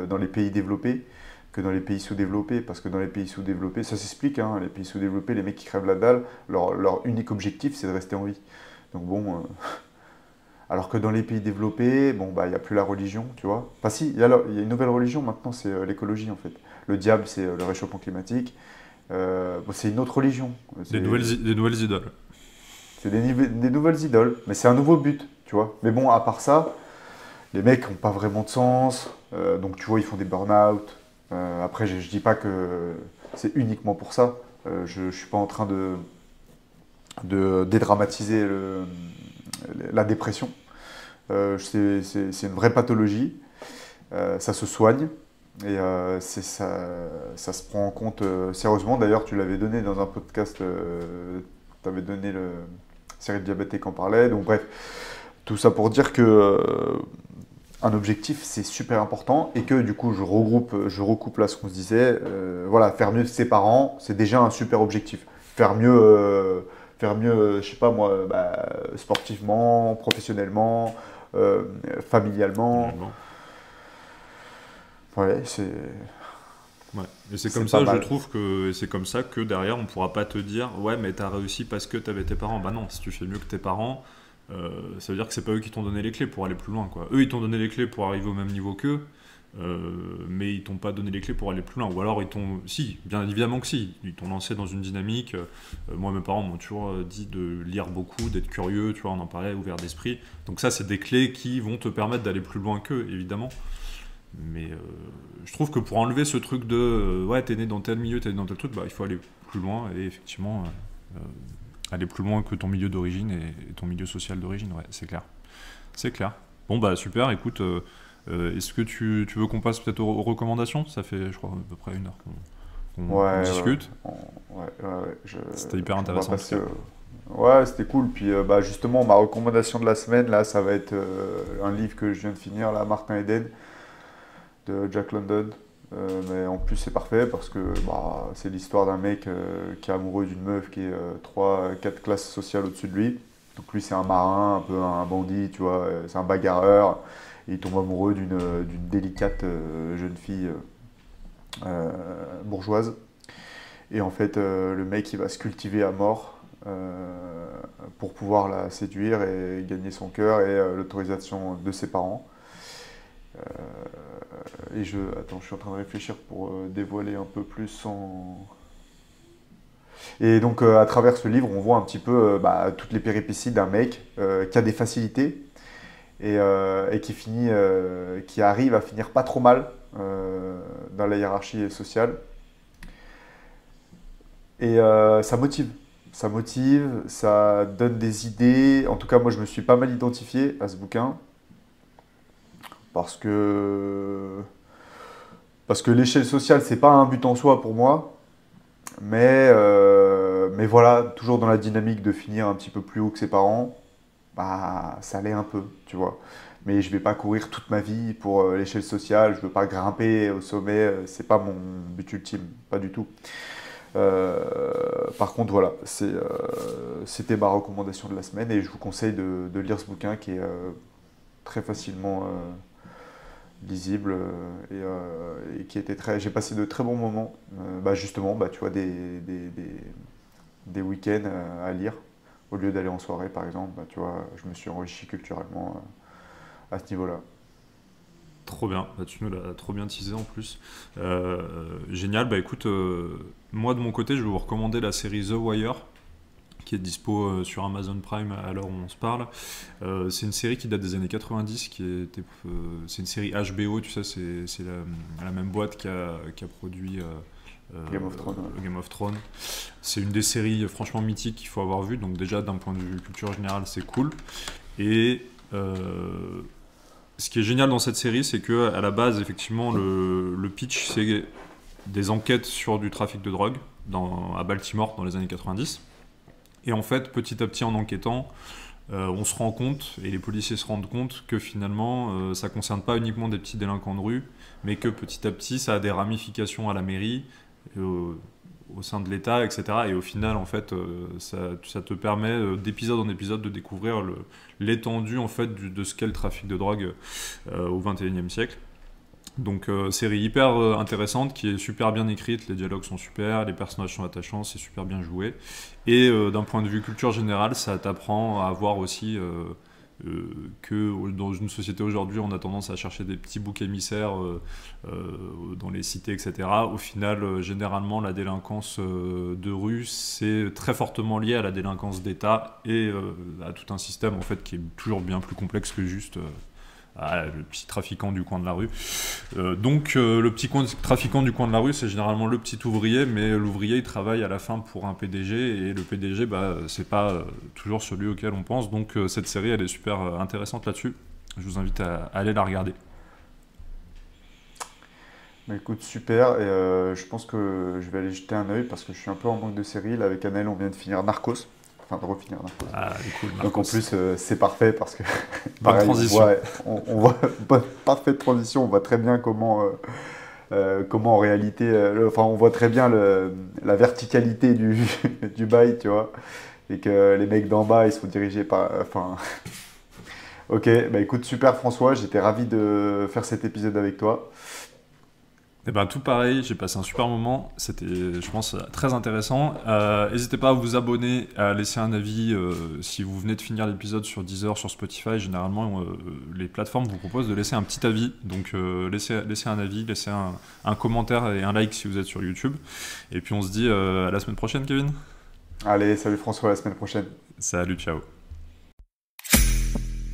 dans les pays développés que dans les pays sous-développés, parce que dans les pays sous-développés, ça s'explique, hein, les pays sous-développés, les mecs qui crèvent la dalle, leur unique objectif, c'est de rester en vie. Donc bon, alors que dans les pays développés, bon, bah, il n'y a plus la religion, tu vois. Enfin si, il y a une nouvelle religion maintenant, c'est l'écologie en fait. Le diable, c'est le réchauffement climatique. Bon, c'est une autre religion. Des nouvelles idoles. C'est des nouvelles idoles, mais c'est un nouveau but, tu vois. Mais bon, à part ça, les mecs n'ont pas vraiment de sens, donc tu vois, ils font des burn-out. Après, je dis pas que c'est uniquement pour ça. Je suis pas en train de dédramatiser la dépression. C'est une vraie pathologie. Ça se soigne et ça se prend en compte sérieusement. D'ailleurs, tu l'avais donné dans un podcast. Tu avais donné le série de diabétique en parlait. Donc bref, tout ça pour dire que un objectif, c'est super important et que du coup, je recoupe là ce qu'on se disait. Voilà, faire mieux que ses parents, c'est déjà un super objectif. Faire mieux, je sais pas moi, sportivement, professionnellement, familialement. Ouais, c'est. Ouais. Et c'est comme ça, je trouve que c'est comme ça que derrière, on pourra pas te dire, ouais, mais t'as réussi parce que t'avais tes parents. Bah non, si tu fais mieux que tes parents. Ça veut dire que c'est pas eux qui t'ont donné les clés pour aller plus loin quoi. Eux ils t'ont donné les clés pour arriver au même niveau qu'eux, mais ils t'ont pas donné les clés pour aller plus loin. Ou alors si, bien évidemment que si, ils t'ont lancé dans une dynamique. Moi mes parents m'ont toujours dit de lire beaucoup, d'être curieux, tu vois, on en parlait, ouvert d'esprit. Donc ça c'est des clés qui vont te permettre d'aller plus loin qu'eux évidemment. Mais je trouve que pour enlever ce truc de ouais t'es né dans tel milieu, t'es né dans tel truc, bah il faut aller plus loin et effectivement aller plus loin que ton milieu d'origine et ton milieu social d'origine, ouais, c'est clair. C'est clair. Bon, bah super, écoute, est-ce que tu veux qu'on passe peut-être aux recommandations ? Ça fait, je crois, à peu près 1 heure qu'on discute. Ouais. C'était hyper intéressant. Ouais, c'était cool. Puis justement, ma recommandation de la semaine, là, ça va être un livre que je viens de finir, là, Martin Eden, de Jack London. Mais en plus, c'est parfait parce que c'est l'histoire d'un mec qui est amoureux d'une meuf qui est 3-4 classes sociales au-dessus de lui. Donc lui, c'est un marin, un peu un bandit, tu vois, c'est un bagarreur. Et il tombe amoureux d'une délicate jeune fille bourgeoise. Et en fait, le mec, il va se cultiver à mort pour pouvoir la séduire et gagner son cœur et l'autorisation de ses parents. Attends, je suis en train de réfléchir pour dévoiler un peu plus sans... Et donc, à travers ce livre, on voit un petit peu toutes les péripéties d'un mec qui a des facilités et qui arrive à finir pas trop mal dans la hiérarchie sociale. Et ça motive. Ça donne des idées. En tout cas, moi, je me suis pas mal identifié à ce bouquin. Parce que l'échelle sociale, c'est pas un but en soi pour moi. Mais voilà, toujours dans la dynamique de finir un petit peu plus haut que ses parents, ça l'est un peu, tu vois. Mais je vais pas courir toute ma vie pour l'échelle sociale. Je veux pas grimper au sommet. C'est pas mon but ultime, pas du tout. Par contre, voilà, c'était ma recommandation de la semaine et je vous conseille de lire ce bouquin qui est très facilement lisible et qui était j'ai passé de très bons moments, justement, tu vois, des week-ends à lire au lieu d'aller en soirée, par exemple. Tu vois, je me suis enrichi culturellement à ce niveau-là. Trop bien, tu nous l'as trop bien teasé en plus. Génial, écoute, moi de mon côté, je vais vous recommander la série The Wire, qui est dispo sur Amazon Prime à l'heure où on se parle. C'est une série qui date des années 90, c'est une série HBO, tu sais, c'est la même boîte qui a produit Game of Thrones. C'est une des séries franchement mythiques qu'il faut avoir vu, donc déjà d'un point de vue culture générale, c'est cool. Et ce qui est génial dans cette série, c'est que à la base, effectivement, le pitch, c'est des enquêtes sur du trafic de drogue à Baltimore dans les années 90. Et en fait, petit à petit, en enquêtant, on se rend compte, et les policiers se rendent compte, que finalement, ça ne concerne pas uniquement des petits délinquants de rue, mais que petit à petit, ça a des ramifications à la mairie, au sein de l'État, etc. Et au final, en fait, ça te permet d'épisode en épisode de découvrir l'étendue en fait, de ce qu'est le trafic de drogue au XXIe siècle. Donc série hyper intéressante, qui est super bien écrite, les dialogues sont super, les personnages sont attachants, c'est super bien joué. Et d'un point de vue culture générale, ça t'apprend à voir aussi que dans une société aujourd'hui, on a tendance à chercher des petits boucs émissaires dans les cités, etc. Au final, généralement, la délinquance de rue, c'est très fortement lié à la délinquance d'État et à tout un système en fait, qui est toujours bien plus complexe que juste... le petit trafiquant du coin de la rue. Donc le petit trafiquant du coin de la rue, c'est généralement le petit ouvrier, mais l'ouvrier il travaille à la fin pour un PDG, et le PDG c'est pas toujours celui auquel on pense. Donc cette série elle est super intéressante là-dessus. Je vous invite à aller la regarder. Écoute, super, et je pense que je vais aller jeter un œil parce que je suis un peu en manque de séries. Là, avec Annelle, on vient de finir Narcos. Enfin, de refinir Narcos. Cool, Narcos. Donc en plus, c'est parfait parce que... Bonne transition. On voit parfaite transition, on voit très bien comment en réalité... on voit très bien la verticalité du bail, tu vois. Et que les mecs d'en bas, ils sont dirigés par... Ok, écoute, super François, j'étais ravi de faire cet épisode avec toi. Tout pareil, j'ai passé un super moment, c'était je pense très intéressant. N'hésitez pas à vous abonner, à laisser un avis si vous venez de finir l'épisode sur Deezer, sur Spotify. Généralement les plateformes vous proposent de laisser un petit avis, donc laissez un avis, laissez un commentaire et un like si vous êtes sur YouTube. Et puis on se dit à la semaine prochaine, Kevin. Allez, salut François, à la semaine prochaine. Salut, ciao.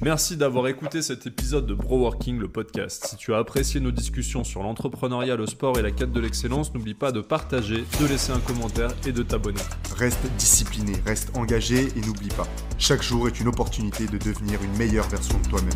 Merci d'avoir écouté cet épisode de Broworking, le podcast. Si tu as apprécié nos discussions sur l'entrepreneuriat, le sport et la quête de l'excellence, n'oublie pas de partager, de laisser un commentaire et de t'abonner. Reste discipliné, reste engagé et n'oublie pas, chaque jour est une opportunité de devenir une meilleure version de toi-même.